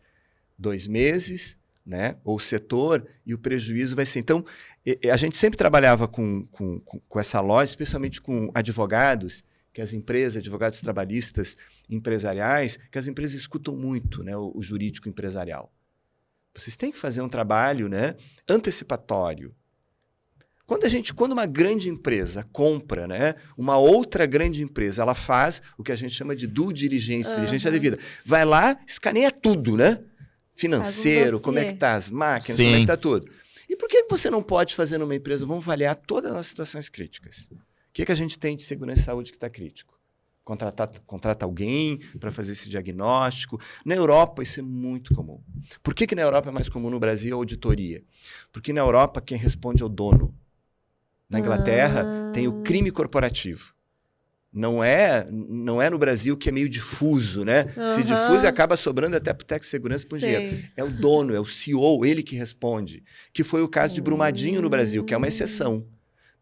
2 meses, né? Ou o setor, e o prejuízo vai ser... Então, a gente sempre trabalhava com essa lógica, especialmente com advogados, que as empresas, advogados trabalhistas, empresariais, que as empresas escutam muito, né? O jurídico empresarial. Vocês têm que fazer um trabalho, né, antecipatório. Quando uma grande empresa compra, né, uma outra grande empresa, ela faz o que a gente chama de due diligence, diligência devida. Vai lá, escaneia tudo, né? Financeiro, como é que tá as máquinas, como é que tá tudo. E por que você não pode fazer numa empresa? Vamos avaliar todas as situações críticas. O que a gente tem de segurança e saúde que está crítico? Contrata alguém para fazer esse diagnóstico. Na Europa, isso é muito comum. Por que na Europa é mais comum? No Brasil, a auditoria. Porque na Europa, quem responde é o dono. Na Inglaterra, tem o crime corporativo. Não é no Brasil, que é meio difuso, né? Se difuso, acaba sobrando até para o técnico de segurança por dinheiro. É o dono, é o CEO, ele que responde. Que foi o caso de Brumadinho no Brasil, que é uma exceção.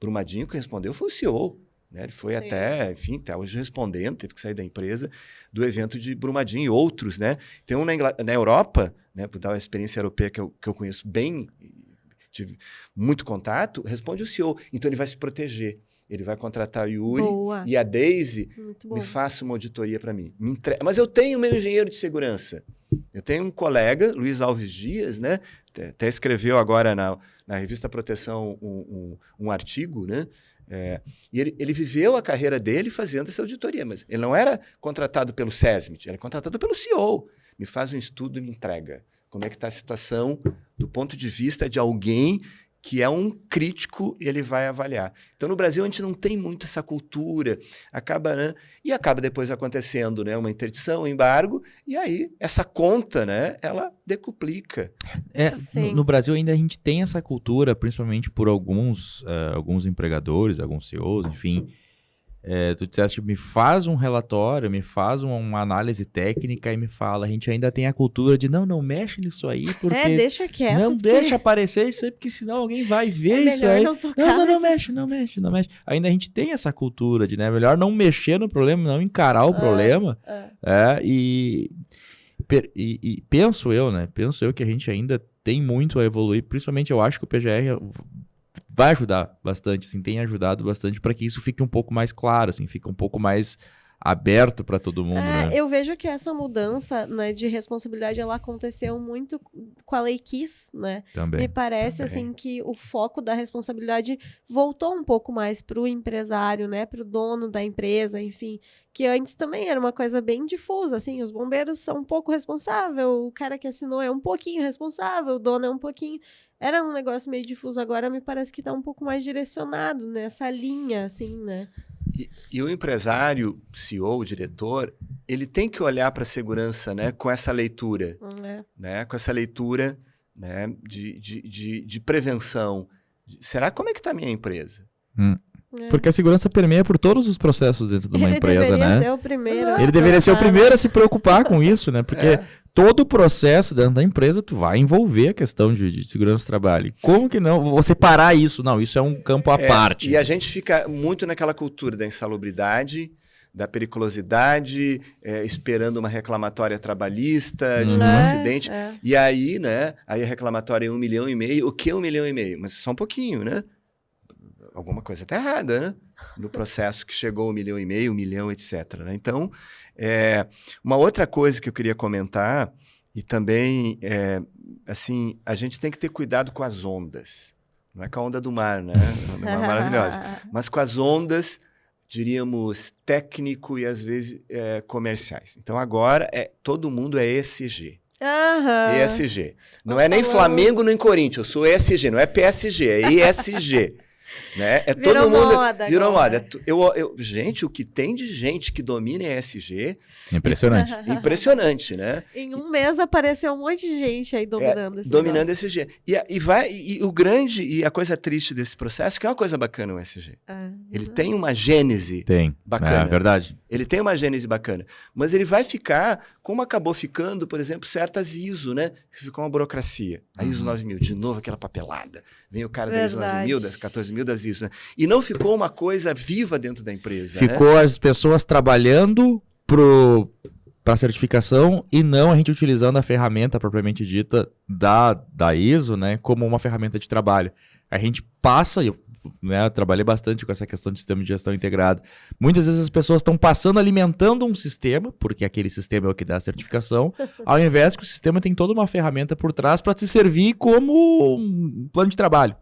Brumadinho que respondeu foi o CEO. Né? Ele foi até hoje respondendo, teve que sair da empresa, do evento de Brumadinho e outros. Né? Tem um na Europa, né, por dar uma experiência europeia que eu conheço bem, tive muito contato, responde o CEO. Então, ele vai se proteger. Ele vai contratar o Yuri e a Daisy, me faça uma auditoria para mim. Mas eu tenho meu engenheiro de segurança. Eu tenho um colega, Luiz Alves Dias, né? Até escreveu agora na revista Proteção um artigo, né? E ele viveu a carreira dele fazendo essa auditoria, mas ele não era contratado pelo SESMIT, ele era contratado pelo CEO. Me faz um estudo e me entrega. Como é que está a situação do ponto de vista de alguém que é um crítico e ele vai avaliar. Então, no Brasil, a gente não tem muito essa cultura, né? E acaba depois acontecendo, né, uma interdição, um embargo, e aí essa conta, né, ela decuplica. No Brasil ainda a gente tem essa cultura, principalmente por alguns empregadores, alguns CEOs, enfim. Tu disseste, me faz um relatório, me faz uma análise técnica e me fala. A gente ainda tem a cultura de não mexe nisso aí, porque... deixa quieto. Não deixa aparecer isso aí, porque senão alguém vai ver isso aí. Não mexe. Ainda a gente tem essa cultura de, né, melhor não mexer no problema, não encarar o problema. E penso eu que a gente ainda tem muito a evoluir, principalmente eu acho que o PGR... vai ajudar bastante, assim, tem ajudado bastante para que isso fique um pouco mais claro, assim, fique um pouco mais aberto para todo mundo, né? Eu vejo que essa mudança, né, de responsabilidade, ela aconteceu muito com a Lei Kiss, né? Também. Me parece, assim, que o foco da responsabilidade voltou um pouco mais para o empresário, né, para o dono da empresa, enfim, que antes também era uma coisa bem difusa, assim, os bombeiros são um pouco responsáveis, o cara que assinou é um pouquinho responsável, o dono é um pouquinho... Era um negócio meio difuso, agora me parece que está um pouco mais direcionado nessa linha, assim, né? E o empresário, CEO, o diretor, ele tem que olhar para a segurança, né, com essa leitura, né, com essa leitura, né, de prevenção. Como é que está a minha empresa? Porque a segurança permeia por todos os processos dentro de uma empresa, né? Ele deveria ser o primeiro. Ele deveria ser o primeiro a se preocupar com isso, né? Porque todo o processo dentro da empresa, tu vai envolver a questão de segurança do trabalho. Como que não? Você parar isso? Não, isso é um campo à parte. E a gente fica muito naquela cultura da insalubridade, da periculosidade, esperando uma reclamatória trabalhista de um acidente. E aí, né? Aí a reclamatória é 1,5 milhão. O que é 1,5 milhão? Mas só um pouquinho, né? Alguma coisa está errada, né? No processo que chegou 1,5 milhão, 1 milhão, etc. Né? Então, uma outra coisa que eu queria comentar, e também, assim, a gente tem que ter cuidado com as ondas. Não é com a onda do mar, né? A onda do mar é maravilhosa. Mas com as ondas, diríamos, técnico e, às vezes, comerciais. Então, agora, todo mundo é ESG. ESG. Não é nem Flamengo, nem Corinthians. Eu sou ESG, não é PSG, é ESG. Né? Todo mundo virou moda. Gente, o que tem de gente que domina ESG... Impressionante. Impressionante, né? Em um mês apareceu um monte de gente aí dominando esse dominando ESG. E o grande e a coisa triste desse processo, que é uma coisa bacana o ESG. Ele tem uma gênese bacana. É verdade. Ele tem uma gênese bacana. Mas ele vai ficar, como acabou ficando, por exemplo, certas ISO, né? Ficou uma burocracia. A ISO 9000, de novo aquela papelada. Vem o cara da ISO 9000, das 14000, décadas isso, né? E não ficou uma coisa viva dentro da empresa, Ficou né? as pessoas trabalhando para certificação e não a gente utilizando a ferramenta propriamente dita da ISO, né, como uma ferramenta de trabalho. A gente passa, né, trabalhei bastante com essa questão de sistema de gestão integrado. Muitas vezes as pessoas estão passando, alimentando um sistema, porque aquele sistema é o que dá a certificação, ao invés que o sistema tem toda uma ferramenta por trás para te servir como um plano de trabalho.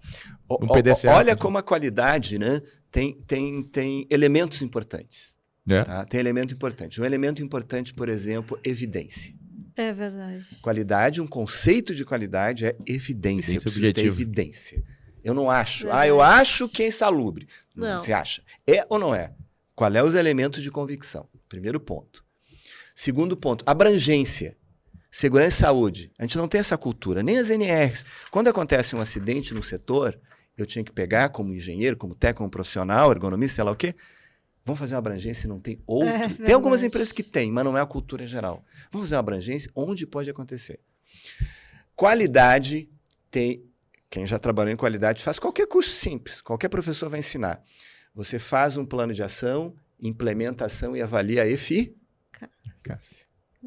Um PDCA. Olha como a qualidade, né, tem elementos importantes. Tá? Tem elemento importante. Um elemento importante, por exemplo, evidência. É verdade. Qualidade, um conceito de qualidade é evidência. Eu preciso ter evidência. Eu não acho. Eu acho que é insalubre. Não. Você acha? É ou não é? Qual é os elementos de convicção? Primeiro ponto. Segundo ponto, abrangência. Segurança e saúde. A gente não tem essa cultura, nem as NRs. Quando acontece um acidente no setor, eu tinha que pegar como engenheiro, como técnico, como profissional, ergonomista, sei lá o quê. Vamos fazer uma abrangência e não tem outro. Tem algumas empresas que tem, mas não é a cultura geral. Vamos fazer uma abrangência onde pode acontecer. Qualidade tem... Quem já trabalhou em qualidade faz qualquer curso simples. Qualquer professor vai ensinar. Você faz um plano de ação, implementação e avalia a eficácia.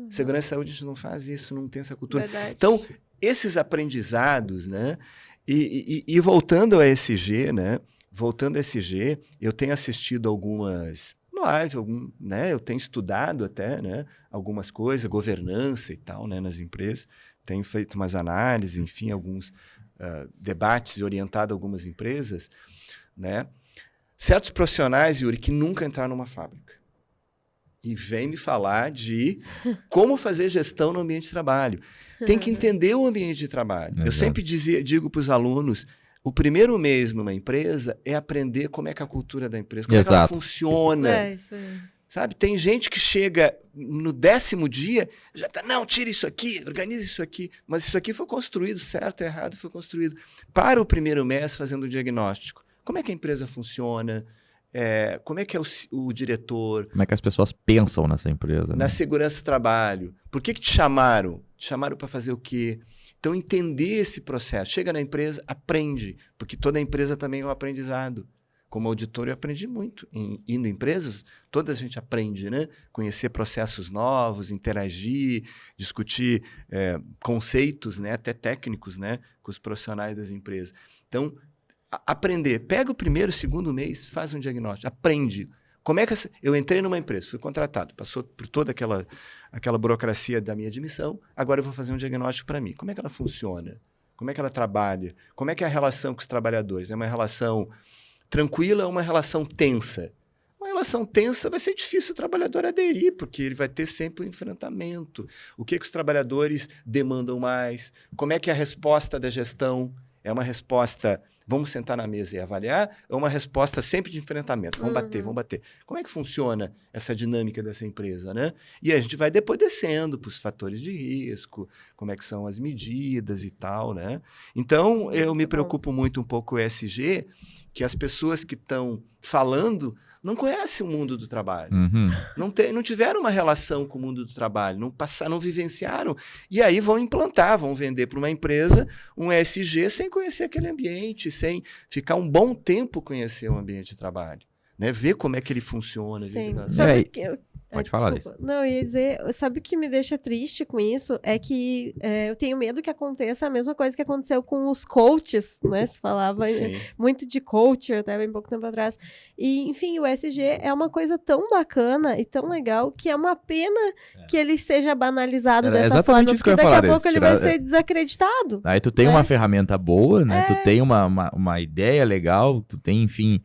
Segurança e saúde a gente não faz isso, não tem essa cultura. Verdade. Então, esses aprendizados, né? E voltando a ESG, né? Voltando a ESG, eu tenho assistido algumas lives, né? Eu tenho estudado até, né? Algumas coisas, governança e tal, né? Nas empresas. Tenho feito umas análises, enfim, alguns debates orientados a algumas empresas, né? Certos profissionais, Yuri, que nunca entraram numa fábrica. E vem me falar de como fazer gestão no ambiente de trabalho. Tem que entender o ambiente de trabalho. Exato. Eu sempre digo para os alunos, o primeiro mês numa empresa é aprender como é que é a cultura da empresa, como é que ela funciona. É, isso aí. Sabe, tem gente que chega no 10º dia, já tá, não, tira isso aqui, organiza isso aqui. Mas isso aqui foi construído, certo ou errado, foi construído. Para o primeiro mês fazendo o diagnóstico. Como é que a empresa funciona? Como é que é o diretor? Como é que as pessoas pensam nessa empresa? Na né? segurança do trabalho. Por que te chamaram? Te chamaram para fazer o quê? Então, entender esse processo. Chega na empresa, aprende. Porque toda empresa também é um aprendizado. Como auditor, eu aprendi muito. Indo em empresas, toda a gente aprende, né? Conhecer processos novos, interagir, discutir conceitos, né? Até técnicos, né? Com os profissionais das empresas. Então, aprender. Pega o primeiro, segundo mês, faz um diagnóstico. Aprende. Como é que eu entrei numa empresa, fui contratado, passou por toda aquela burocracia da minha admissão, agora eu vou fazer um diagnóstico para mim. Como é que ela funciona? Como é que ela trabalha? Como é que é a relação com os trabalhadores? É uma relação tranquila ou uma relação tensa? Uma relação tensa vai ser difícil o trabalhador aderir, porque ele vai ter sempre um enfrentamento. O que os trabalhadores demandam mais? Como é que é a resposta da gestão? É uma resposta, vamos sentar na mesa e avaliar, ou uma resposta sempre de enfrentamento? Vamos bater, vamos bater. Como é que funciona essa dinâmica dessa empresa, né? E a gente vai depois descendo para os fatores de risco, como é que são as medidas e tal, né? Então, eu me preocupo muito um pouco com o ESG, que as pessoas que estão falando não conhecem o mundo do trabalho. Uhum. Não tiveram uma relação com o mundo do trabalho, não vivenciaram. E aí vão implantar, vão vender para uma empresa um ESG sem conhecer aquele ambiente, sem ficar um bom tempo conhecer o ambiente de trabalho. Né? Ver como é que ele funciona. Sim. Ver... Sabe que Pode falar, desculpa. Não, eu ia dizer, sabe o que me deixa triste com isso? É que eu tenho medo que aconteça a mesma coisa que aconteceu com os coaches, né? Se falava muito de coach até bem pouco tempo atrás. E, enfim, o ESG é uma coisa tão bacana e tão legal que é uma pena que ele seja banalizado dessa forma, porque daqui a pouco ele vai ser desacreditado. Aí tu tem uma ferramenta boa, né? Tu tem uma ideia legal, tu tem, enfim...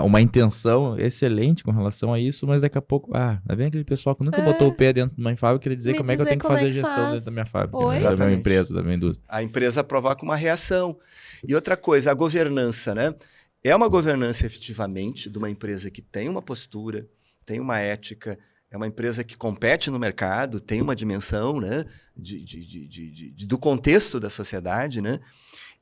uma intenção excelente com relação a isso, mas daqui a pouco, vem aquele pessoal que nunca botou o pé dentro de uma fábrica e queria dizer como é que eu tenho que fazer gestão dentro da minha fábrica, né? Da minha empresa, da minha indústria. A empresa provoca uma reação. E outra coisa, a governança, né? É uma governança efetivamente de uma empresa que tem uma postura, tem uma ética, é uma empresa que compete no mercado, tem uma dimensão, né? Do contexto da sociedade, né?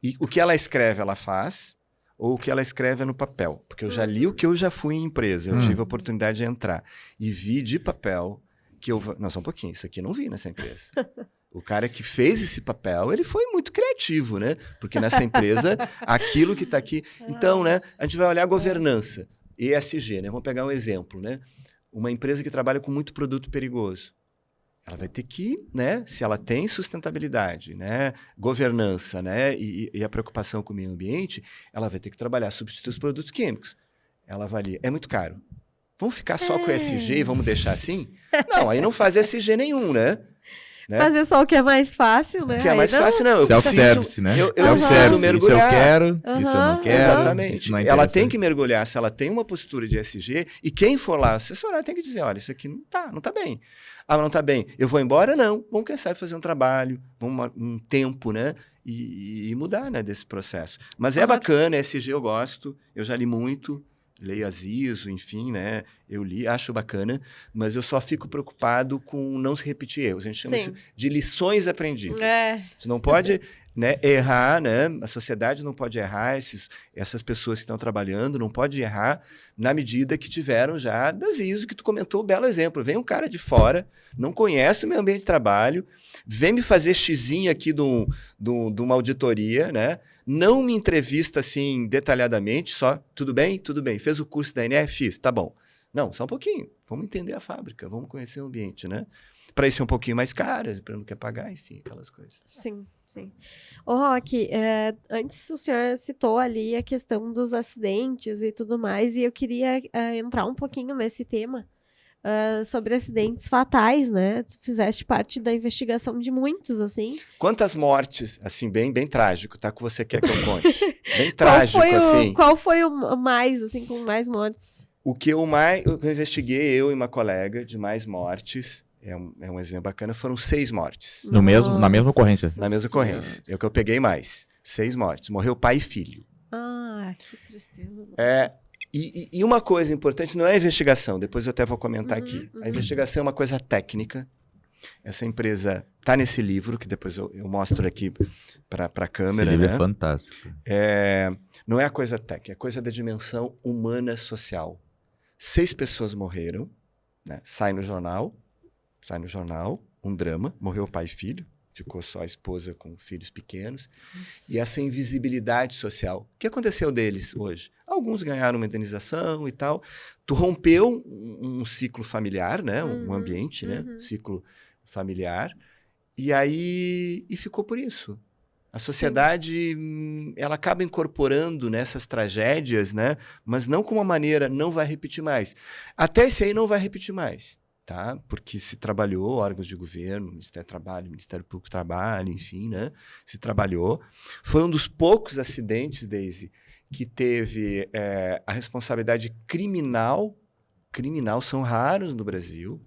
E o que ela escreve, ela faz, ou o que ela escreve é no papel. Porque eu já li o que eu já fui em empresa. Eu tive a oportunidade de entrar. E vi de papel que eu... Não, só um pouquinho. Isso aqui eu não vi nessa empresa. O cara que fez esse papel, ele foi muito criativo, né? Porque nessa empresa, aquilo que está aqui... Então, né, a gente vai olhar a governança, ESG, né? Vamos pegar um exemplo, né? Uma empresa que trabalha com muito produto perigoso. Ela vai ter que, né, se ela tem sustentabilidade, né, governança, né, e a preocupação com o meio ambiente, ela vai ter que trabalhar, substituir os produtos químicos. Ela avalia, é muito caro. Vamos ficar só com ESG e vamos deixar assim? Não, aí não faz ESG nenhum, né? Fazer só o que é mais fácil, né? O que é mais fácil, não. Eu Self-service, né? Eu preciso mergulhar. Isso eu quero, isso eu não quero. Exatamente. Isso não é ela tem que mergulhar se ela tem uma postura de ESG e quem for lá assessorar tem que dizer, olha, isso aqui não tá bem. Ah, não tá bem. Eu vou embora? Não. Vamos quem sabe fazer um trabalho, um tempo, né? E mudar, né, desse processo. Mas é bacana, ESG eu gosto, eu já li muito. Leio as ISO, enfim, né? Eu li, acho bacana, mas eu só fico preocupado com não se repetir erros. A gente chama isso de lições aprendidas. Você não pode, né, errar, né? A sociedade não pode errar, essas pessoas que estão trabalhando não pode errar na medida que tiveram já das ISO, que tu comentou, um belo exemplo. Vem um cara de fora, não conhece o meu ambiente de trabalho, vem me fazer xizinho aqui de uma auditoria, né? Não me entrevista assim detalhadamente, só tudo bem? Tudo bem. Fez o curso da NF? Fiz, tá bom. Não, só um pouquinho. Vamos entender a fábrica, vamos conhecer o ambiente, né? Para isso é um pouquinho mais caro, para não quer pagar, enfim, aquelas coisas. Sim, sim. Ô, Roque, antes o senhor citou ali a questão dos acidentes e tudo mais, e eu queria entrar um pouquinho nesse tema. Sobre acidentes fatais, né? Tu fizeste parte da investigação de muitos, assim. Quantas mortes, assim, bem trágico, tá? Que você quer que eu conte? Bem trágico, assim. Qual foi o mais, assim, com mais mortes? O que eu investiguei, eu e uma colega, de mais mortes, é um exemplo bacana, foram 6 mortes. Na mesma ocorrência? Na mesma ocorrência. É o que eu peguei mais. 6 mortes. Morreu pai e filho. Ah, que tristeza. E uma coisa importante, não é a investigação, depois eu até vou comentar aqui. A investigação é uma coisa técnica. Essa empresa está nesse livro, que depois eu mostro aqui para a câmera. Esse livro né? é fantástico. Não é a coisa técnica, é a coisa da dimensão humana social. 6 pessoas morreram, né? Sai no jornal, um drama, morreu o pai e filho. Ficou só a esposa com filhos pequenos. Isso. E essa invisibilidade social. O que aconteceu deles hoje? Alguns ganharam uma indenização e tal. Tu rompeu um ciclo familiar, né? Um ambiente, né? Ciclo familiar. E aí ficou por isso. A sociedade, ela acaba incorporando nessas tragédias, né? Mas não com uma maneira, não vai repetir mais. Até esse aí não vai repetir mais. Tá? Porque se trabalhou, órgãos de governo, Ministério do Trabalho, Ministério Público do Trabalho, enfim, né? Se trabalhou. Foi um dos poucos acidentes, Daisy, que teve a responsabilidade criminal, são raros no Brasil,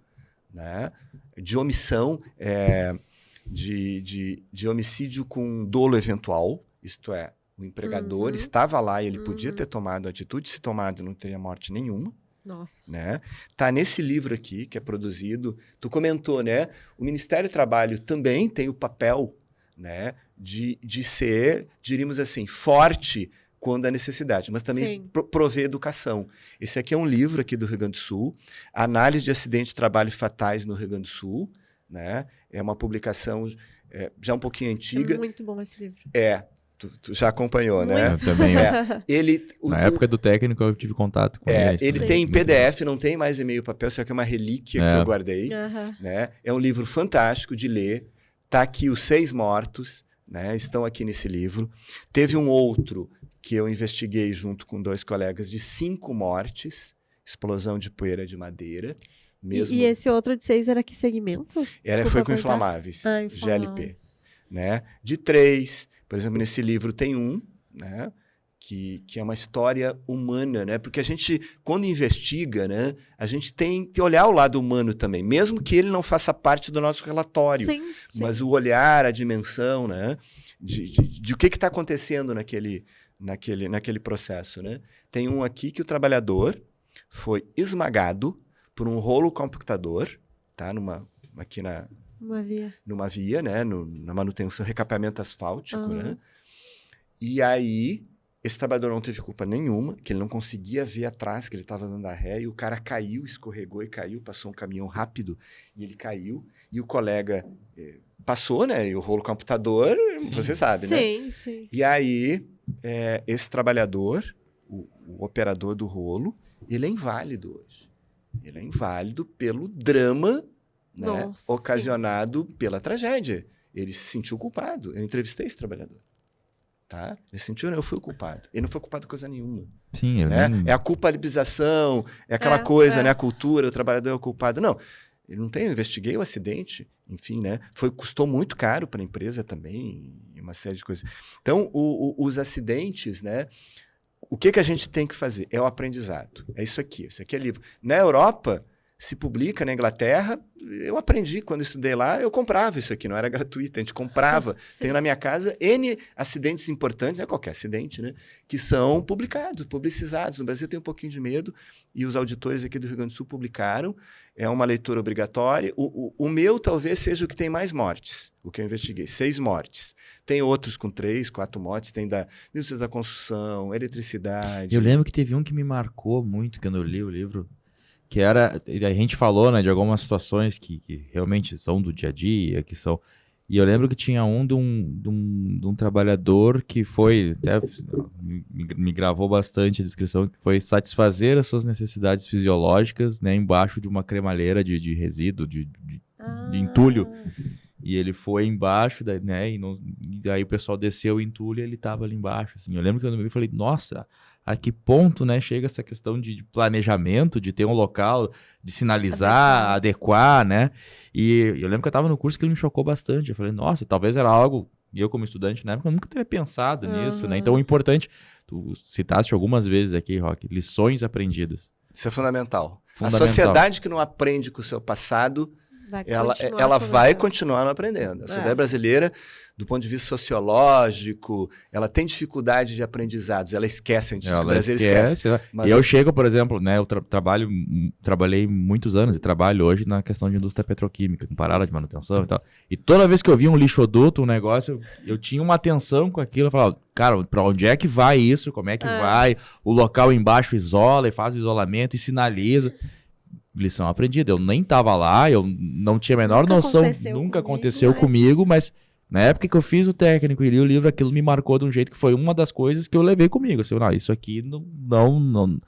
né? De omissão, de homicídio com dolo eventual, isto é, o empregador estava lá e ele podia ter tomado a atitude, se tomado não teria morte nenhuma. Nossa. Né? Tá nesse livro aqui, que é produzido, tu comentou, né? O Ministério do Trabalho também tem o papel, né, de ser, diríamos assim, forte quando há necessidade, mas também prover educação. Esse aqui é um livro aqui do Rio Grande do Sul, Análise de Acidentes de Trabalho Fatais no Rio Grande do Sul, né? É uma publicação já um pouquinho antiga. É muito bom esse livro. Tu já acompanhou, muito. né? Eu também. Na época do técnico eu tive contato com ele. Ele tem em PDF, não tem mais e-mail papel, isso aqui é uma relíquia que eu guardei. Né? É um livro fantástico de ler. Tá aqui os 6 mortos, né? Estão aqui nesse livro. Teve um outro que eu investiguei junto com 2 colegas de 5 mortes, explosão de poeira de madeira. Mesmo... E esse outro de 6 era que segmento? Foi com inflamáveis, GLP. Né? De 3... Por exemplo, nesse livro tem um, né, que é uma história humana, né? Porque a gente, quando investiga, né, a gente tem que olhar o lado humano também, mesmo que ele não faça parte do nosso relatório. Sim. Mas o olhar, a dimensão, né, de o que está acontecendo naquele processo, né? Tem um aqui que o trabalhador foi esmagado por um rolo compactador, tá? Numa via, né? Na manutenção, recapeamento asfáltico, né? E aí, esse trabalhador não teve culpa nenhuma, que ele não conseguia ver atrás, que ele estava dando a ré, e o cara caiu, escorregou e caiu, passou um caminhão rápido, e ele caiu, e o colega passou, né? E o rolo computador, você sabe, né? Sim. E aí, esse trabalhador, o operador do rolo, ele é inválido hoje. Ele é inválido pelo drama, né, Nossa, ocasionado pela tragédia. Ele se sentiu culpado. Eu entrevistei esse trabalhador. Tá? Ele sentiu, eu fui o culpado. Ele não foi culpado de coisa nenhuma. Sim, Né? É a culpabilização, é aquela coisa, né? A cultura, o trabalhador é o culpado. Não, ele não tem, eu investiguei o acidente, enfim, né? Custou muito caro para a empresa também, uma série de coisas. Então, os acidentes, né? O que a gente tem que fazer? É o aprendizado. É isso aqui é livro. Na Europa, se publica, na Inglaterra, eu aprendi quando estudei lá, eu comprava isso aqui, não era gratuito, a gente comprava. Tenho na minha casa N acidentes importantes, não é qualquer acidente, né? Que são publicados, publicizados. No Brasil tem um pouquinho de medo, e os auditores aqui do Rio Grande do Sul publicaram. É uma leitura obrigatória. O meu talvez seja o que tem mais mortes, o que eu investiguei, 6 mortes. Tem outros com 3, 4 mortes, tem da indústria da construção, eletricidade. Eu lembro que teve um que me marcou muito quando eu li o livro, que era, a gente falou, né, de algumas situações que realmente são do dia a dia, que são... E eu lembro que tinha de um trabalhador que foi, até me gravou bastante a descrição, que foi satisfazer as suas necessidades fisiológicas, né, embaixo de uma cremalheira de resíduo, de entulho. E ele foi embaixo, né, e aí o pessoal desceu o entulho e ele estava ali embaixo. Assim. Eu lembro que eu me falei, nossa, a que ponto, né, chega essa questão de planejamento, de ter um local, de sinalizar, adequar, né? E eu lembro que eu estava no curso que ele me chocou bastante. Eu falei, nossa, talvez era algo, e eu como estudante na época, eu nunca teria pensado nisso, né? Então o importante, tu citaste algumas vezes aqui, Roque, lições aprendidas. Isso é fundamental. A sociedade que não aprende com o seu passado, ela vai continuar não aprendendo. A sociedade brasileira, do ponto de vista sociológico, ela tem dificuldade de aprendizados, ela esquece, a gente diz que o Brasil esquece. Mas eu chego, por exemplo, né, eu trabalhei muitos anos e trabalho hoje na questão de indústria petroquímica, com parada de manutenção e tal. E toda vez que eu via um lixoduto, um negócio, eu tinha uma atenção com aquilo, eu falava, cara, pra onde é que vai isso? Como é que vai? O local embaixo isola e faz o isolamento e sinaliza. Lição aprendida. Eu nem tava lá, eu não tinha a menor noção, nunca aconteceu comigo, mas na época que eu fiz o técnico e li o livro, aquilo me marcou de um jeito que foi uma das coisas que eu levei comigo. Assim, não, isso aqui não...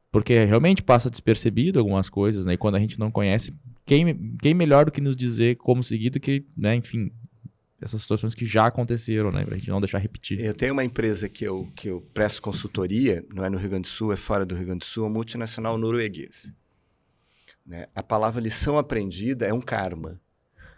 Porque realmente passa despercebido algumas coisas, né? E quando a gente não conhece, quem melhor do que nos dizer como seguir do que, né, enfim, essas situações que já aconteceram, né? Pra gente não deixar repetir. Eu tenho uma empresa que eu presto consultoria, não é no Rio Grande do Sul, é fora do Rio Grande do Sul, uma multinacional norueguesa. Né? A palavra lição aprendida é um karma.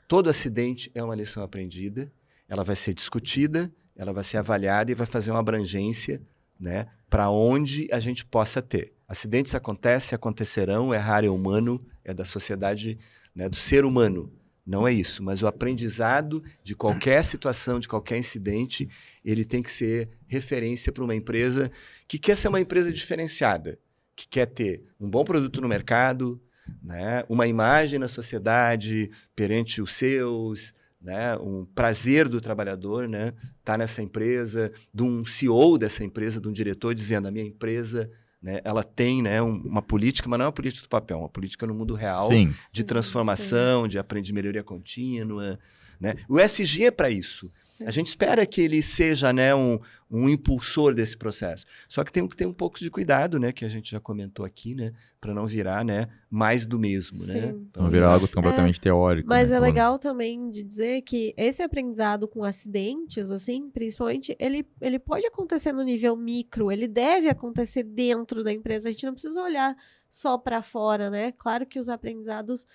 Todo acidente é uma lição aprendida, ela vai ser discutida, ela vai ser avaliada e vai fazer uma abrangência, né, para onde a gente possa ter. Acidentes acontecem, acontecerão, errar é humano, é da sociedade, né, do ser humano. Não é isso, mas o aprendizado de qualquer situação, de qualquer incidente, ele tem que ser referência para uma empresa que quer ser uma empresa diferenciada, que quer ter um bom produto no mercado, né, uma imagem na sociedade perante os seus, né, um prazer do trabalhador, né, tá nessa empresa, de um CEO dessa empresa, de um diretor dizendo, a minha empresa, né, ela tem, né, uma política, mas não é uma política do papel, uma política no mundo real, de transformação, de melhoria contínua. Né? O ESG é para isso. A gente espera que ele seja, né, um impulsor desse processo. Só que tem que ter um pouco de cuidado, né, que a gente já comentou aqui, né, para não virar, né, mais do mesmo. Né? Então, não virar algo completamente teórico. Mas né? É legal também de dizer que esse aprendizado com acidentes, assim, principalmente, ele pode acontecer no nível micro, ele deve acontecer dentro da empresa. A gente não precisa olhar só para fora, né? Claro que os aprendizados...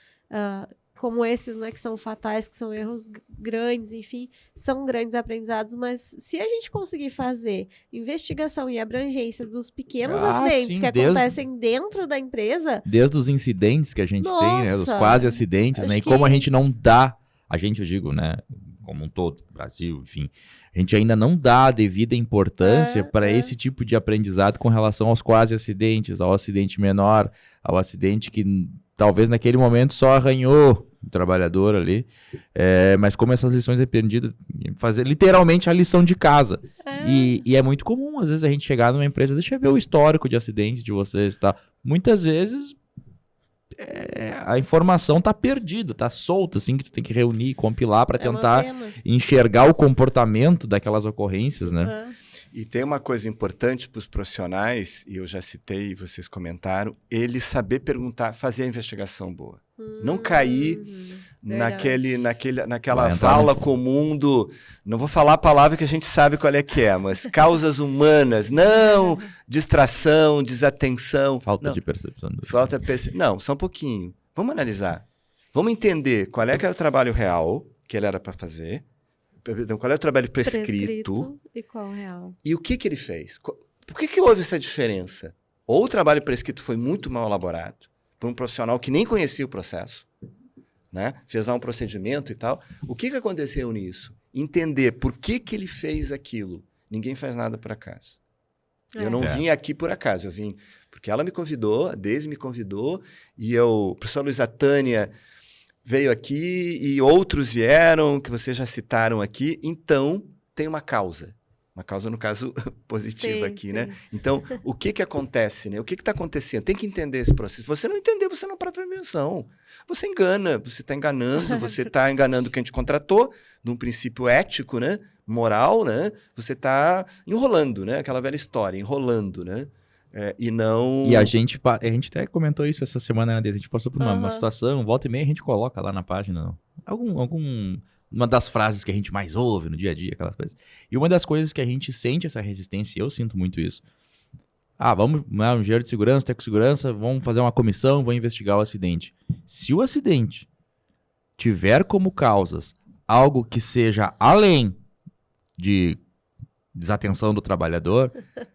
como esses, né, que são fatais, que são erros grandes, enfim, são grandes aprendizados, mas se a gente conseguir fazer investigação e abrangência dos pequenos acidentes que acontecem dentro da empresa... Desde os incidentes que a gente tem, né, dos quase acidentes, né, e como a gente não dá, eu digo, né, como um todo, Brasil, enfim, a gente ainda não dá a devida importância para esse tipo de aprendizado com relação aos quase acidentes, ao acidente menor, ao acidente que talvez naquele momento só arranhou o trabalhador ali, mas como essas lições aprendidas, fazer literalmente a lição de casa. E é muito comum, às vezes, a gente chegar numa empresa, deixa eu ver o histórico de acidentes de vocês, tá? Muitas vezes a informação tá perdida, tá solta, assim, que tu tem que reunir e compilar para É uma tentar pena. enxergar o comportamento daquelas ocorrências, né? Ah, E tem uma coisa importante para os profissionais, e eu já citei e vocês comentaram, ele saber perguntar, fazer a investigação boa. Não cair verdade. naquela Vai entrar vala comum do... Não vou falar a palavra que a gente sabe qual é que é, mas causas humanas. Não, distração, desatenção. Falta Não, de percepção. falta Não, só um pouquinho. Vamos analisar. Vamos entender qual é que era o trabalho real que ele era para fazer. Perdão, qual é o trabalho prescrito. E qual real? E o que ele fez? Por que houve essa diferença? Ou o trabalho prescrito foi muito mal elaborado, por um profissional que nem conhecia o processo, né? Fez lá um procedimento e tal. O que aconteceu nisso? Entender por que ele fez aquilo. Ninguém faz nada por acaso. Eu não vim aqui por acaso, eu vim porque ela me convidou, a Deise me convidou, e a professora Luísa Tânia veio aqui e outros vieram, que vocês já citaram aqui. Então, tem uma causa. Uma causa, no caso, positiva Sim, aqui, sim. né? Então, o que acontece, né? O que está acontecendo? Tem que entender esse processo. Se você não entender, você não presta atenção. Você engana, você está enganando quem te contratou, num princípio ético, né? Moral, né? Você está enrolando, né? Aquela velha história, enrolando, né? E não... E a gente até comentou isso essa semana, né? A gente passou por uma Aham. situação, volta e meia a gente coloca lá na página uma das frases que a gente mais ouve no dia a dia, aquelas coisas. E uma das coisas que a gente sente essa resistência, e eu sinto muito isso. Vamos, um engenheiro de segurança, técnico de segurança, vamos fazer uma comissão, vamos investigar o acidente. Se o acidente tiver como causas algo que seja além de desatenção do trabalhador,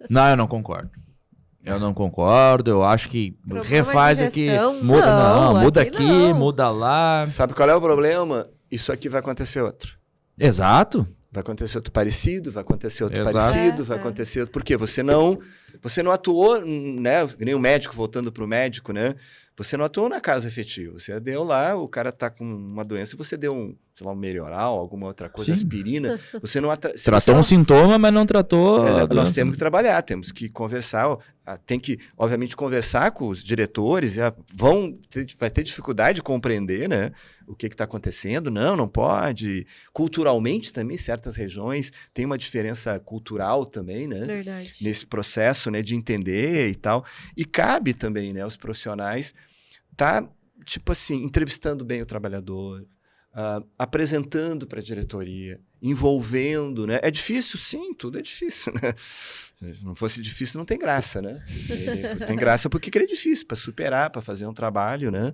não, eu não concordo. Eu não concordo, eu acho que Problema refaz de aqui, gestão? muda aqui aqui, não. muda lá. Sabe qual é o problema? Isso aqui vai acontecer outro. Exato. Vai acontecer outro parecido, vai acontecer outro Exato. parecido, vai acontecer outro... Por quê? Você não atuou, né? Nem o médico, voltando para o médico, né? Você não atuou na causa efetiva. Você deu lá, o cara tá com uma doença e você deu um Melhoral, alguma outra coisa, Sim. aspirina. Você não Tratou um sintoma, mas não tratou... Nós temos que trabalhar, temos que conversar, tem que, obviamente, conversar com os diretores, vai ter dificuldade de compreender, né, o que está acontecendo. Não pode. Culturalmente também, certas regiões têm uma diferença cultural também, né? Verdade. Nesse processo, né, de entender e tal. E cabe também, né, aos profissionais tipo assim, entrevistando bem o trabalhador, apresentando para a diretoria, envolvendo, né? É difícil? Sim, tudo é difícil, né? Se não fosse difícil, não tem graça, né? Tem graça porque é difícil, para superar, para fazer um trabalho, né?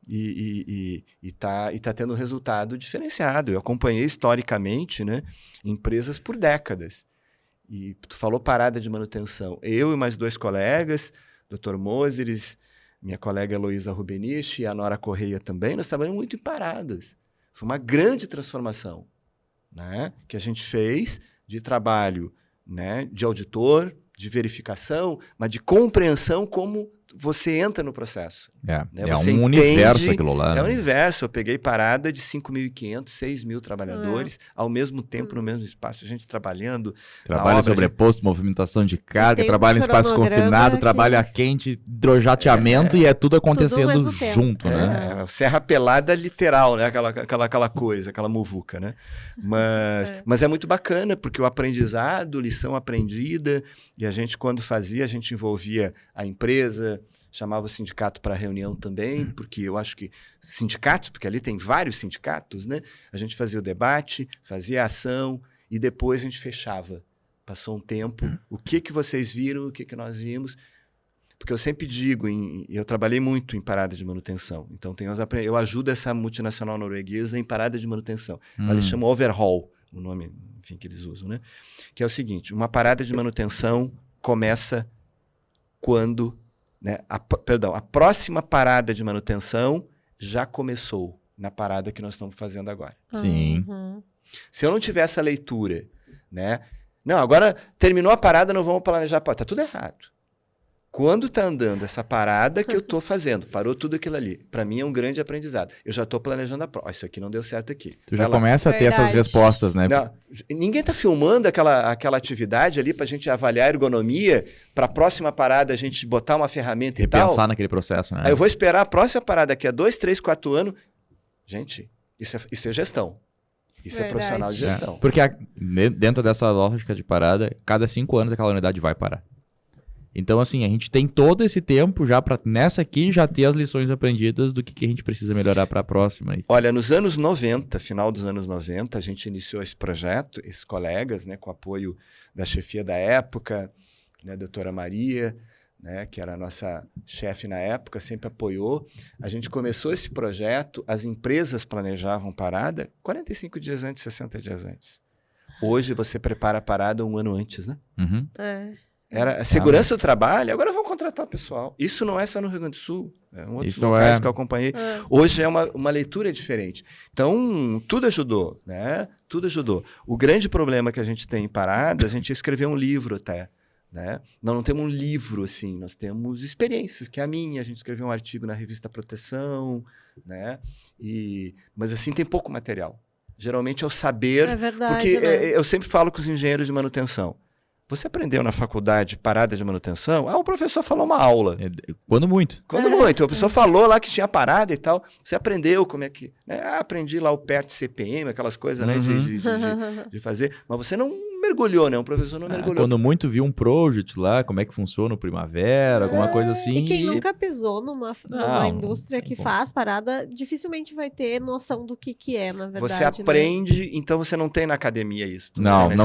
E tá tendo resultado diferenciado. Eu acompanhei historicamente, né, empresas por décadas. E tu falou parada de manutenção. Eu e mais 2 colegas, Dr. Moseres, minha colega Heloísa Rubenich e a Nora Correia também, nós trabalhamos muito em paradas. Foi uma grande transformação, né, que a gente fez de trabalho, né, de auditor, de verificação, mas de compreensão como você entra no processo. Né? É Você um universo aquilo lá. É um né? universo. Eu peguei parada de 5.500, 6.000 trabalhadores ao mesmo tempo, no mesmo espaço, a gente trabalhando. Trabalho sobreposto, movimentação de carga, tem trabalho em espaço cronograma confinado, que- trabalho a quente, hidrojateamento e é tudo acontecendo mesmo tempo. junto, né? Serra pelada literal, né? Aquela coisa, aquela muvuca, né? Mas é muito bacana, porque o aprendizado, lição aprendida, e a gente, quando fazia, a gente envolvia a empresa, chamava o sindicato para reunião também, porque eu acho que sindicatos, porque ali tem vários sindicatos, né? A gente fazia o debate, fazia a ação e depois a gente fechava. Passou um tempo, o que vocês viram, o que nós vimos? Porque eu sempre digo, eu trabalhei muito em parada de manutenção, então eu ajudo essa multinacional norueguesa em parada de manutenção. Eles chamam overhaul, o nome, enfim, que eles usam, né? Que é o seguinte, uma parada de manutenção começa quando... Né? A próxima parada de manutenção já começou na parada que nós estamos fazendo agora. Sim. Uhum. Se eu não tiver essa leitura, né? Não, agora terminou a parada, não vamos planejar. Tá tudo errado. Quando está andando essa parada que eu estou fazendo, parou tudo aquilo ali. Para mim é um grande aprendizado. Eu já estou planejando a prova. Isso aqui não deu certo aqui. Tu já começa a ter essas respostas, né? Não, ninguém está filmando aquela atividade ali para a gente avaliar a ergonomia, para a próxima parada a gente botar uma ferramenta e tal. Pensar naquele processo, né? Aí eu vou esperar a próxima parada daqui a 2, 3, 4 anos. Gente, isso é gestão. Isso é profissional de gestão. Porque dentro dessa lógica de parada, cada 5 anos aquela unidade vai parar. Então, assim, a gente tem todo esse tempo já para nessa aqui já ter as lições aprendidas do que a gente precisa melhorar para a próxima. Olha, nos anos 90, final dos anos 90, a gente iniciou esse projeto, esses colegas, né, com apoio da chefia da época, né, a doutora Maria, né, que era a nossa chefe na época, sempre apoiou. A gente começou esse projeto, as empresas planejavam parada 45 dias antes, 60 dias antes. Hoje você prepara a parada 1 ano antes, né? Uhum. Era a segurança do trabalho, agora vão contratar pessoal. Isso não é só no Rio Grande do Sul, é um outros locais que eu acompanhei. Hoje é uma leitura diferente. Então, tudo ajudou, né? Tudo ajudou. O grande problema que a gente tem em parada, a gente escreveu um livro até, né? Nós não temos um livro, assim, nós temos experiências, que é a minha, a gente escreveu um artigo na revista Proteção, né? Mas assim, tem pouco material. Geralmente é o saber, porque eu sempre falo com os engenheiros de manutenção. Você aprendeu na faculdade parada de manutenção? O professor falou uma aula. Quando muito. Quando muito. O professor falou lá que tinha parada e tal. Você aprendeu como é que... Né? Aprendi lá o PERT CPM, aquelas coisas, né? De fazer. Mas você não mergulhou, né? O professor não mergulhou. Quando muito viu um project lá, como é que funciona o Primavera, alguma coisa assim. E quem nunca pisou numa indústria que faz parada, dificilmente vai ter noção do que é, na verdade. Você aprende, né? Então você não tem na academia isso. Não